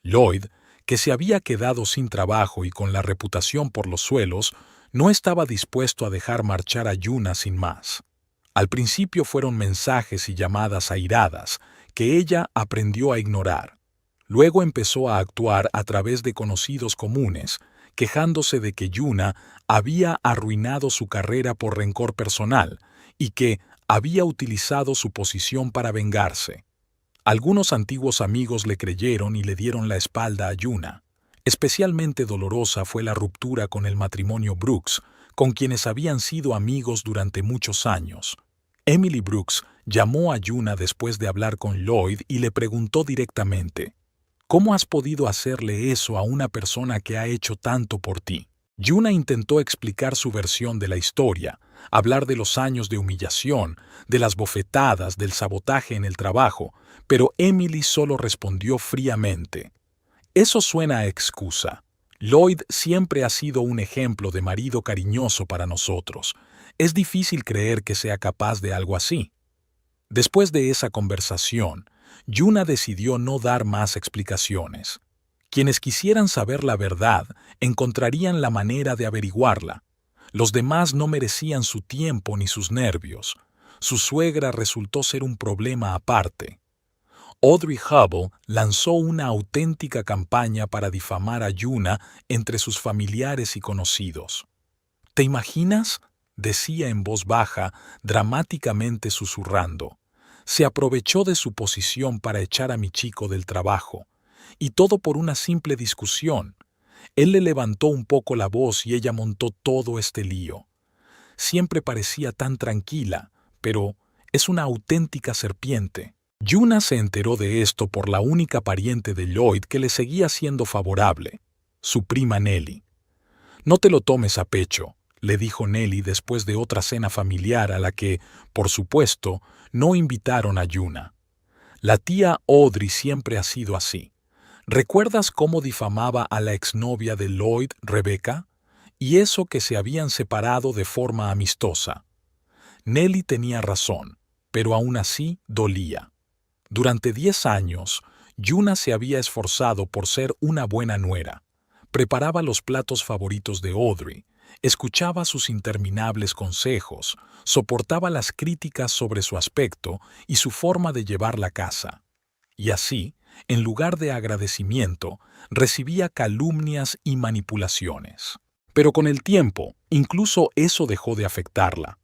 Lloyd, que se había quedado sin trabajo y con la reputación por los suelos, no estaba dispuesto a dejar marchar a Yuna sin más. Al principio fueron mensajes y llamadas airadas, que ella aprendió a ignorar. Luego empezó a actuar a través de conocidos comunes, quejándose de que Yuna había arruinado su carrera por rencor personal y que había utilizado su posición para vengarse. Algunos antiguos amigos le creyeron y le dieron la espalda a Yuna. Especialmente dolorosa fue la ruptura con el matrimonio Brooks, con quienes habían sido amigos durante muchos años. Emily Brooks llamó a Yuna después de hablar con Lloyd y le preguntó directamente: «¿Cómo has podido hacerle eso a una persona que ha hecho tanto por ti?». Yuna intentó explicar su versión de la historia, hablar de los años de humillación, de las bofetadas, del sabotaje en el trabajo, pero Emily solo respondió fríamente: «Eso suena a excusa. Lloyd siempre ha sido un ejemplo de marido cariñoso para nosotros. Es difícil creer que sea capaz de algo así». Después de esa conversación, Yuna decidió no dar más explicaciones. Quienes quisieran saber la verdad encontrarían la manera de averiguarla. Los demás no merecían su tiempo ni sus nervios. Su suegra resultó ser un problema aparte. Audrey Hubble lanzó una auténtica campaña para difamar a Yuna entre sus familiares y conocidos. «¿Te imaginas?», decía en voz baja, dramáticamente susurrando. «Se aprovechó de su posición para echar a mi chico del trabajo. Y todo por una simple discusión. Él le levantó un poco la voz y ella montó todo este lío. Siempre parecía tan tranquila, pero es una auténtica serpiente». Yuna se enteró de esto por la única pariente de Lloyd que le seguía siendo favorable, su prima Nellie. «No te lo tomes a pecho», le dijo Nellie después de otra cena familiar a la que, por supuesto, no invitaron a Yuna. «La tía Audrey siempre ha sido así. ¿Recuerdas cómo difamaba a la exnovia de Lloyd, Rebecca? Y eso que se habían separado de forma amistosa». Nellie tenía razón, pero aún así dolía. Durante 10 años, Yuna se había esforzado por ser una buena nuera. Preparaba los platos favoritos de Audrey, escuchaba sus interminables consejos, soportaba las críticas sobre su aspecto y su forma de llevar la casa. Y así, en lugar de agradecimiento, recibía calumnias y manipulaciones. Pero con el tiempo, incluso eso dejó de afectarla.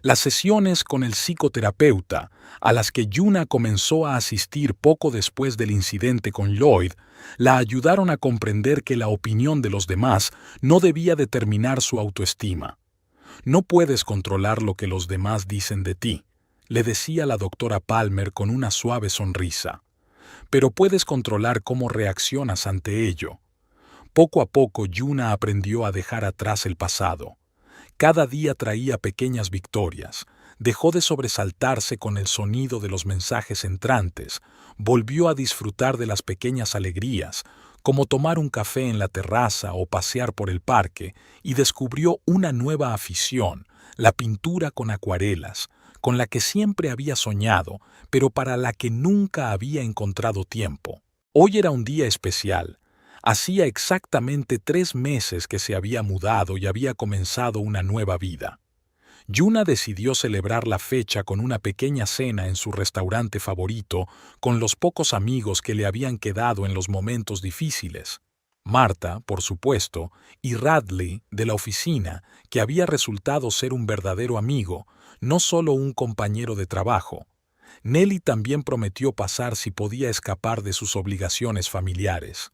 Las sesiones con el psicoterapeuta, a las que Yuna comenzó a asistir poco después del incidente con Lloyd, la ayudaron a comprender que la opinión de los demás no debía determinar su autoestima. «No puedes controlar lo que los demás dicen de ti», le decía la doctora Palmer con una suave sonrisa. «Pero puedes controlar cómo reaccionas ante ello». Poco a poco Yuna aprendió a dejar atrás el pasado. Cada día traía pequeñas victorias, dejó de sobresaltarse con el sonido de los mensajes entrantes, volvió a disfrutar de las pequeñas alegrías, como tomar un café en la terraza o pasear por el parque, y descubrió una nueva afición, la pintura con acuarelas, con la que siempre había soñado, pero para la que nunca había encontrado tiempo. Hoy era un día especial. Hacía exactamente 3 meses que se había mudado y había comenzado una nueva vida. Yuna decidió celebrar la fecha con una pequeña cena en su restaurante favorito, con los pocos amigos que le habían quedado en los momentos difíciles. Marta, por supuesto, y Radley, de la oficina, que había resultado ser un verdadero amigo, no solo un compañero de trabajo. Nelly también prometió pasar si podía escapar de sus obligaciones familiares.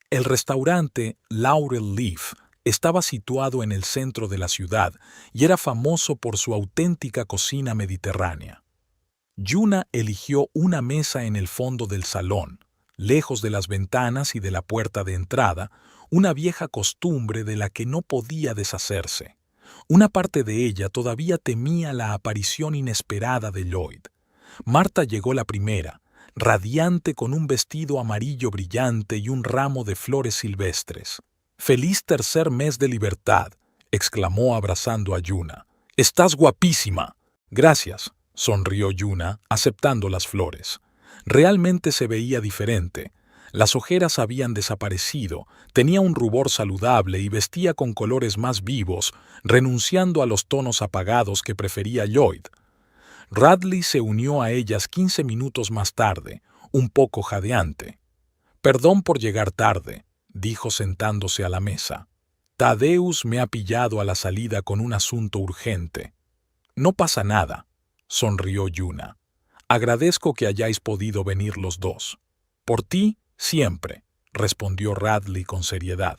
El restaurante Laurel Leaf estaba situado en el centro de la ciudad y era famoso por su auténtica cocina mediterránea. Yuna eligió una mesa en el fondo del salón, lejos de las ventanas y de la puerta de entrada, una vieja costumbre de la que no podía deshacerse. Una parte de ella todavía temía la aparición inesperada de Lloyd. Marta llegó la primera, radiante con un vestido amarillo brillante y un ramo de flores silvestres. «¡Feliz tercer mes de libertad!», exclamó abrazando a Yuna. «¡Estás guapísima!». «Gracias», sonrió Yuna, aceptando las flores. Realmente se veía diferente. Las ojeras habían desaparecido, tenía un rubor saludable y vestía con colores más vivos, renunciando a los tonos apagados que prefería Lloyd. Radley se unió a ellas 15 minutos más tarde, un poco jadeante. «Perdón por llegar tarde», dijo sentándose a la mesa. «Thaddeus me ha pillado a la salida con un asunto urgente». «No pasa nada», sonrió Yuna. «Agradezco que hayáis podido venir los dos». «Por ti, siempre», respondió Radley con seriedad.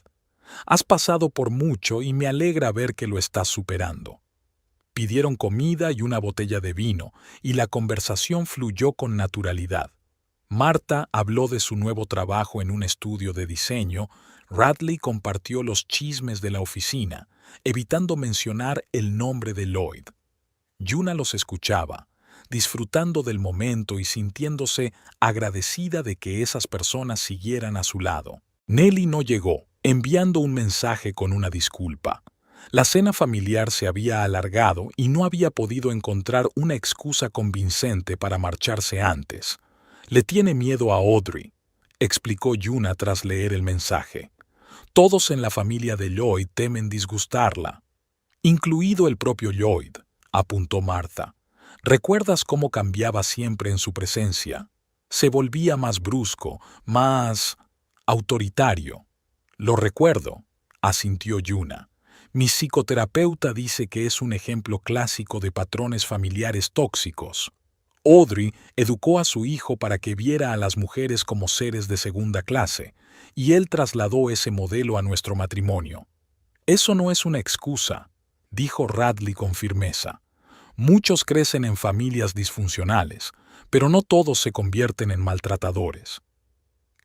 «Has pasado por mucho y me alegra ver que lo estás superando». Pidieron comida y una botella de vino, y la conversación fluyó con naturalidad. Marta habló de su nuevo trabajo en un estudio de diseño. Radley compartió los chismes de la oficina, evitando mencionar el nombre de Lloyd. Yuna los escuchaba, disfrutando del momento y sintiéndose agradecida de que esas personas siguieran a su lado. Nelly no llegó, enviando un mensaje con una disculpa. La cena familiar se había alargado y no había podido encontrar una excusa convincente para marcharse antes. «Le tiene miedo a Audrey», explicó Yuna tras leer el mensaje. «Todos en la familia de Lloyd temen disgustarla». «Incluido el propio Lloyd», apuntó Marta. «¿Recuerdas cómo cambiaba siempre en su presencia? Se volvía más brusco, más autoritario». «Lo recuerdo», asintió Yuna. «Mi psicoterapeuta dice que es un ejemplo clásico de patrones familiares tóxicos». Audrey educó a su hijo para que viera a las mujeres como seres de segunda clase, y él trasladó ese modelo a nuestro matrimonio. «Eso no es una excusa», dijo Radley con firmeza. «Muchos crecen en familias disfuncionales, pero no todos se convierten en maltratadores».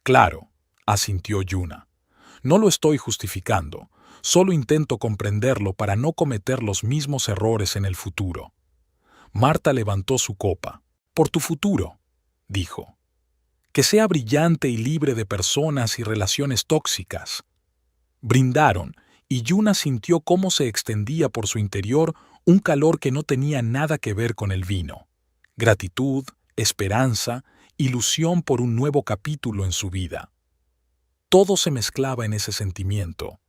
«Claro», asintió Yuna. «No lo estoy justificando, solo intento comprenderlo para no cometer los mismos errores en el futuro». Marta levantó su copa. «Por tu futuro», dijo. «Que sea brillante y libre de personas y relaciones tóxicas». Brindaron, y Yuna sintió cómo se extendía por su interior un calor que no tenía nada que ver con el vino. Gratitud, esperanza, ilusión por un nuevo capítulo en su vida. Todo se mezclaba en ese sentimiento.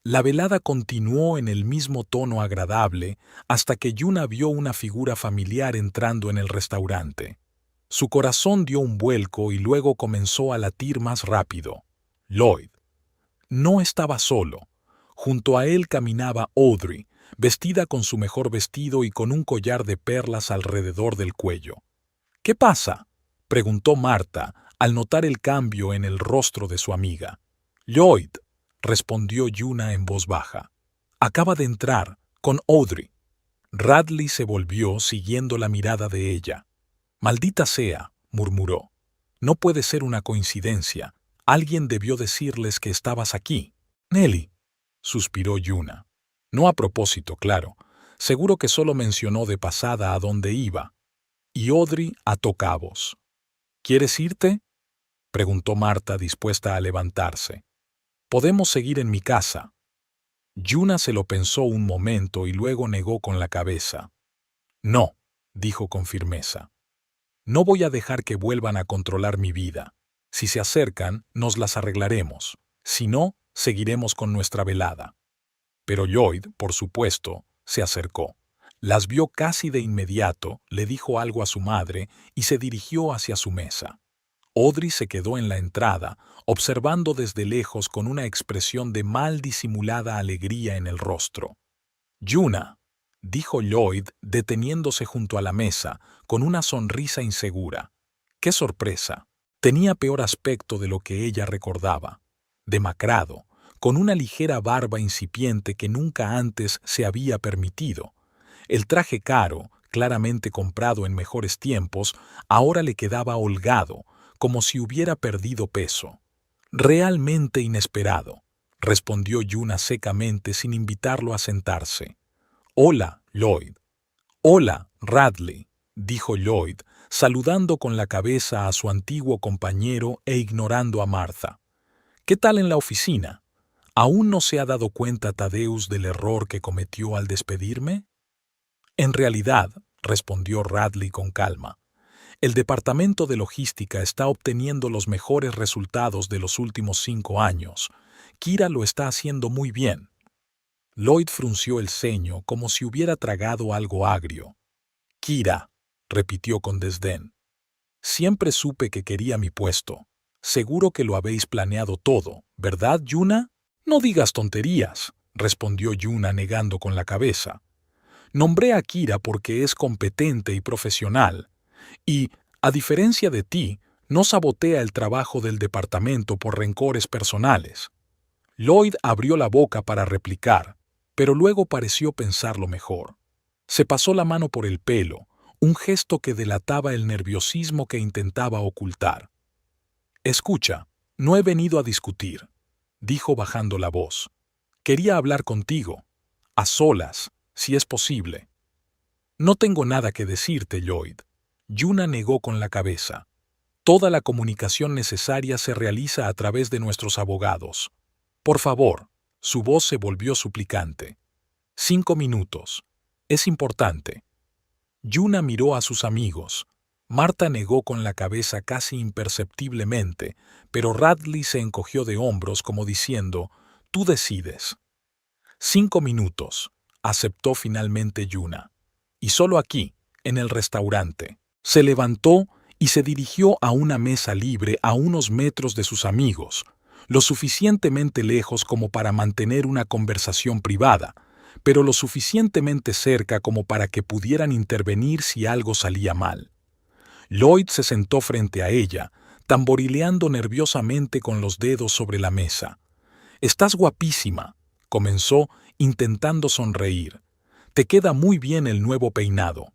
La velada continuó en el mismo tono agradable hasta que Yuna vio una figura familiar entrando en el restaurante. Su corazón dio un vuelco y luego comenzó a latir más rápido. Lloyd. No estaba solo. Junto a él caminaba Audrey, vestida con su mejor vestido y con un collar de perlas alrededor del cuello. «¿Qué pasa?», preguntó Marta al notar el cambio en el rostro de su amiga. «Lloyd», respondió Yuna en voz baja. «Acaba de entrar, con Audrey». Radley se volvió siguiendo la mirada de ella. «Maldita sea», murmuró. «No puede ser una coincidencia. Alguien debió decirles que estabas aquí». «Nelly», suspiró Yuna. «No a propósito, claro. Seguro que solo mencionó de pasada a dónde iba». Y Audrey ató cabos. «¿Quieres irte?», preguntó Marta dispuesta a levantarse. «Podemos seguir en mi casa». Yuna se lo pensó un momento y luego negó con la cabeza. No, dijo con firmeza. No voy a dejar que vuelvan a controlar mi vida. Si se acercan, nos las arreglaremos. Si no, seguiremos con nuestra velada. Pero Lloyd, por supuesto, se acercó. Las vio casi de inmediato, le dijo algo a su madre y se dirigió hacia su mesa. Audrey se quedó en la entrada, observando desde lejos con una expresión de mal disimulada alegría en el rostro. «Yuna», dijo Lloyd, deteniéndose junto a la mesa, con una sonrisa insegura. ¡Qué sorpresa! Tenía peor aspecto de lo que ella recordaba. Demacrado, con una ligera barba incipiente que nunca antes se había permitido. El traje caro, claramente comprado en mejores tiempos, ahora le quedaba holgado, como si hubiera perdido peso. «Realmente inesperado», respondió Yuna secamente sin invitarlo a sentarse. «Hola, Lloyd». «Hola, Radley», dijo Lloyd, saludando con la cabeza a su antiguo compañero e ignorando a Martha. «¿Qué tal en la oficina? ¿Aún no se ha dado cuenta Thaddeus del error que cometió al despedirme?» «En realidad», respondió Radley con calma, «el departamento de logística está obteniendo los mejores resultados de los últimos 5 años. Kira lo está haciendo muy bien». Lloyd frunció el ceño como si hubiera tragado algo agrio. «Kira», repitió con desdén. «Siempre supe que quería mi puesto. Seguro que lo habéis planeado todo, ¿verdad, Yuna?» «No digas tonterías», respondió Yuna negando con la cabeza. «Nombré a Kira porque es competente y profesional. Y, a diferencia de ti, no sabotea el trabajo del departamento por rencores personales». Lloyd abrió la boca para replicar, pero luego pareció pensarlo mejor. Se pasó la mano por el pelo, un gesto que delataba el nerviosismo que intentaba ocultar. «Escucha, no he venido a discutir», dijo bajando la voz. «Quería hablar contigo, a solas, si es posible». «No tengo nada que decirte, Lloyd». Yuna negó con la cabeza. «Toda la comunicación necesaria se realiza a través de nuestros abogados. Por favor». Su voz se volvió suplicante. 5 minutos. Es importante». Yuna miró a sus amigos. Martha negó con la cabeza casi imperceptiblemente, pero Radley se encogió de hombros como diciendo, «Tú decides». 5 minutos, aceptó finalmente Yuna. «Y solo aquí, en el restaurante». Se levantó y se dirigió a una mesa libre a unos metros de sus amigos, lo suficientemente lejos como para mantener una conversación privada, pero lo suficientemente cerca como para que pudieran intervenir si algo salía mal. Lloyd se sentó frente a ella, tamborileando nerviosamente con los dedos sobre la mesa. «Estás guapísima», comenzó, intentando sonreír. «Te queda muy bien el nuevo peinado».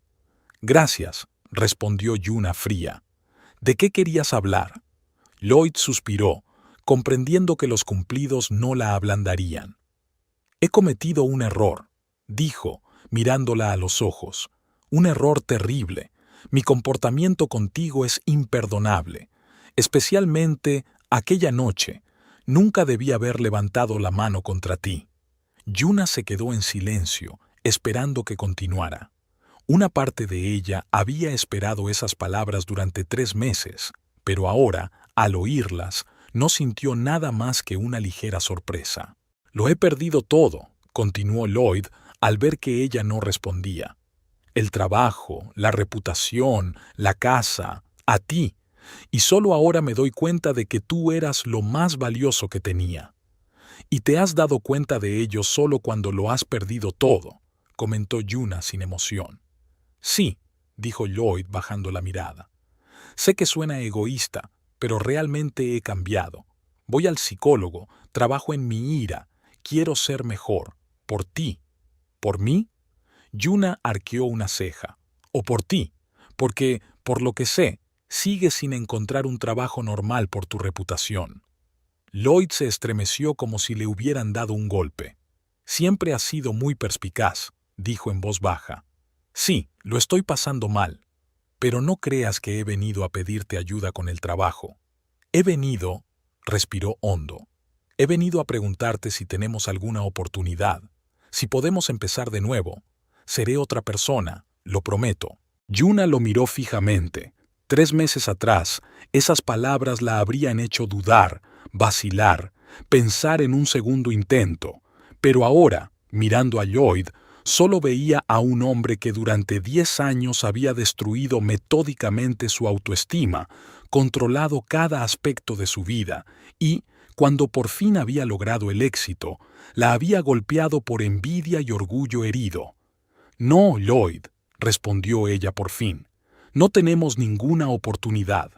«Gracias», respondió Yuna fría. «¿De qué querías hablar?» Lloyd suspiró, comprendiendo que los cumplidos no la ablandarían. «He cometido un error», dijo, mirándola a los ojos. «Un error terrible. Mi comportamiento contigo es imperdonable. Especialmente aquella noche. Nunca debí haber levantado la mano contra ti». Yuna se quedó en silencio, esperando que continuara. Una parte de ella había esperado esas palabras durante 3 meses, pero ahora, al oírlas, no sintió nada más que una ligera sorpresa. «Lo he perdido todo», continuó Lloyd al ver que ella no respondía. «El trabajo, la reputación, la casa, a ti. Y solo ahora me doy cuenta de que tú eras lo más valioso que tenía. Y te has dado cuenta de ello solo cuando lo has perdido todo», comentó Yuna sin emoción. «Sí», dijo Lloyd bajando la mirada. «Sé que suena egoísta, pero realmente he cambiado. Voy al psicólogo, trabajo en mi ira, quiero ser mejor. Por ti». «¿Por mí?» Yuna arqueó una ceja. «O por ti, porque, por lo que sé, sigues sin encontrar un trabajo normal por tu reputación». Lloyd se estremeció como si le hubieran dado un golpe. «Siempre has sido muy perspicaz», dijo en voz baja. «Sí, lo estoy pasando mal. Pero no creas que he venido a pedirte ayuda con el trabajo. He venido», respiró hondo, He venido a preguntarte si tenemos alguna oportunidad, si podemos empezar de nuevo. Seré otra persona, lo prometo. Yuna lo miró fijamente. 3 meses atrás, esas palabras la habrían hecho dudar, vacilar, pensar en un segundo intento. Pero ahora, mirando a Lloyd, solo veía a un hombre que durante 10 años había destruido metódicamente su autoestima, controlado cada aspecto de su vida y, cuando por fin había logrado el éxito, la había golpeado por envidia y orgullo herido. «No, Lloyd», respondió ella por fin, «no tenemos ninguna oportunidad.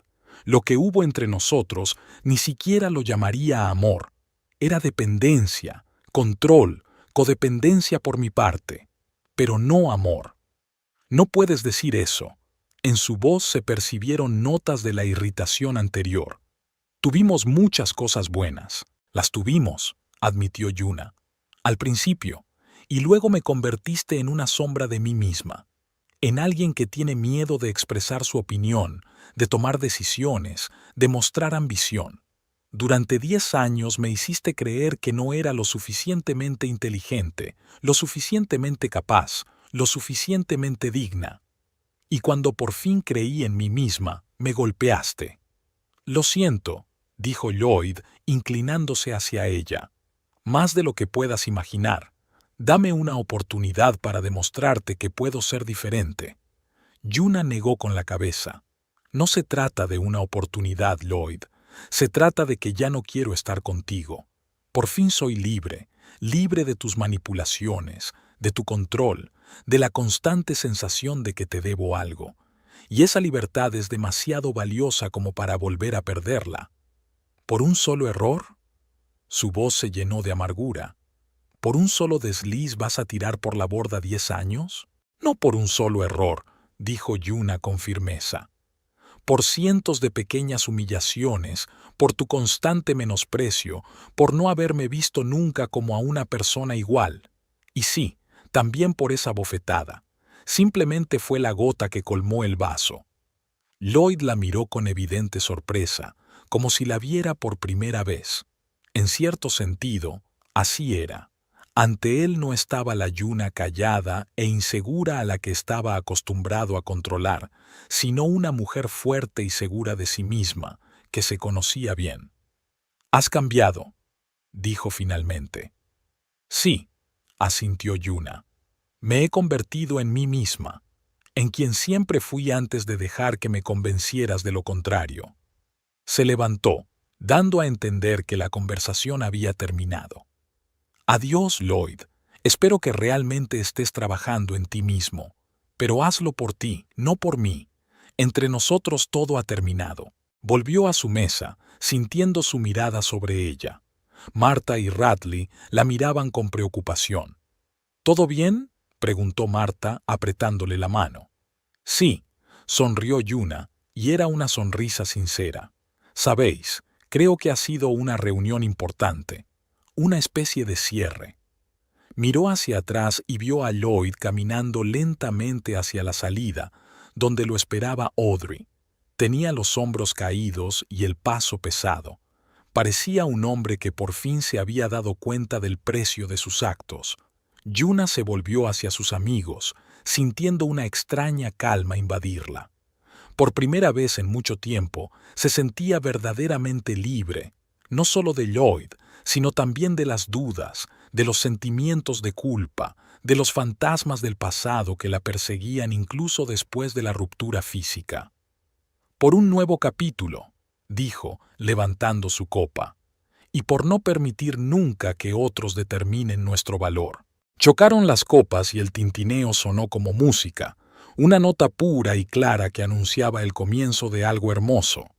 Lo que hubo entre nosotros ni siquiera lo llamaría amor. Era dependencia, control, codependencia por mi parte, pero no amor». «No puedes decir eso». En su voz se percibieron notas de la irritación anterior. «Tuvimos muchas cosas buenas». «Las tuvimos», admitió Yuna. «Al principio, y luego me convertiste en una sombra de mí misma, en alguien que tiene miedo de expresar su opinión, de tomar decisiones, de mostrar ambición. Durante 10 años me hiciste creer que no era lo suficientemente inteligente, lo suficientemente capaz, lo suficientemente digna. Y cuando por fin creí en mí misma, me golpeaste». «Lo siento», dijo Lloyd, inclinándose hacia ella. «Más de lo que puedas imaginar. Dame una oportunidad para demostrarte que puedo ser diferente». Yuna negó con la cabeza. «No se trata de una oportunidad, Lloyd. Se trata de que ya no quiero estar contigo. Por fin soy libre, libre de tus manipulaciones, de tu control, de la constante sensación de que te debo algo. Y esa libertad es demasiado valiosa como para volver a perderla». «¿Por un solo error?». Su voz se llenó de amargura. «¿Por un solo desliz vas a tirar por la borda 10 años? No por un solo error», dijo Yuna con firmeza. «Por cientos de pequeñas humillaciones, por tu constante menosprecio, por no haberme visto nunca como a una persona igual. Y sí, también por esa bofetada. Simplemente fue la gota que colmó el vaso». Lloyd la miró con evidente sorpresa, como si la viera por primera vez. En cierto sentido, así era. Ante él no estaba la Yuna callada e insegura a la que estaba acostumbrado a controlar, sino una mujer fuerte y segura de sí misma, que se conocía bien. «Has cambiado», dijo finalmente. «Sí», asintió Yuna. «Me he convertido en mí misma, en quien siempre fui antes de dejar que me convencieras de lo contrario». Se levantó, dando a entender que la conversación había terminado. «Adiós, Lloyd. Espero que realmente estés trabajando en ti mismo. Pero hazlo por ti, no por mí. Entre nosotros todo ha terminado». Volvió a su mesa, sintiendo su mirada sobre ella. Marta y Radley la miraban con preocupación. «¿Todo bien?», preguntó Marta, apretándole la mano. «Sí», sonrió Yuna, y era una sonrisa sincera. «Sabéis, creo que ha sido una reunión importante. Una especie de cierre». Miró hacia atrás y vio a Lloyd caminando lentamente hacia la salida, donde lo esperaba Audrey. Tenía los hombros caídos y el paso pesado. Parecía un hombre que por fin se había dado cuenta del precio de sus actos. Yuna se volvió hacia sus amigos, sintiendo una extraña calma invadirla. Por primera vez en mucho tiempo, se sentía verdaderamente libre, no solo de Lloyd, sino también de las dudas, de los sentimientos de culpa, de los fantasmas del pasado que la perseguían incluso después de la ruptura física. «Por un nuevo capítulo», dijo, levantando su copa, «y por no permitir nunca que otros determinen nuestro valor». Chocaron las copas y el tintineo sonó como música, una nota pura y clara que anunciaba el comienzo de algo hermoso.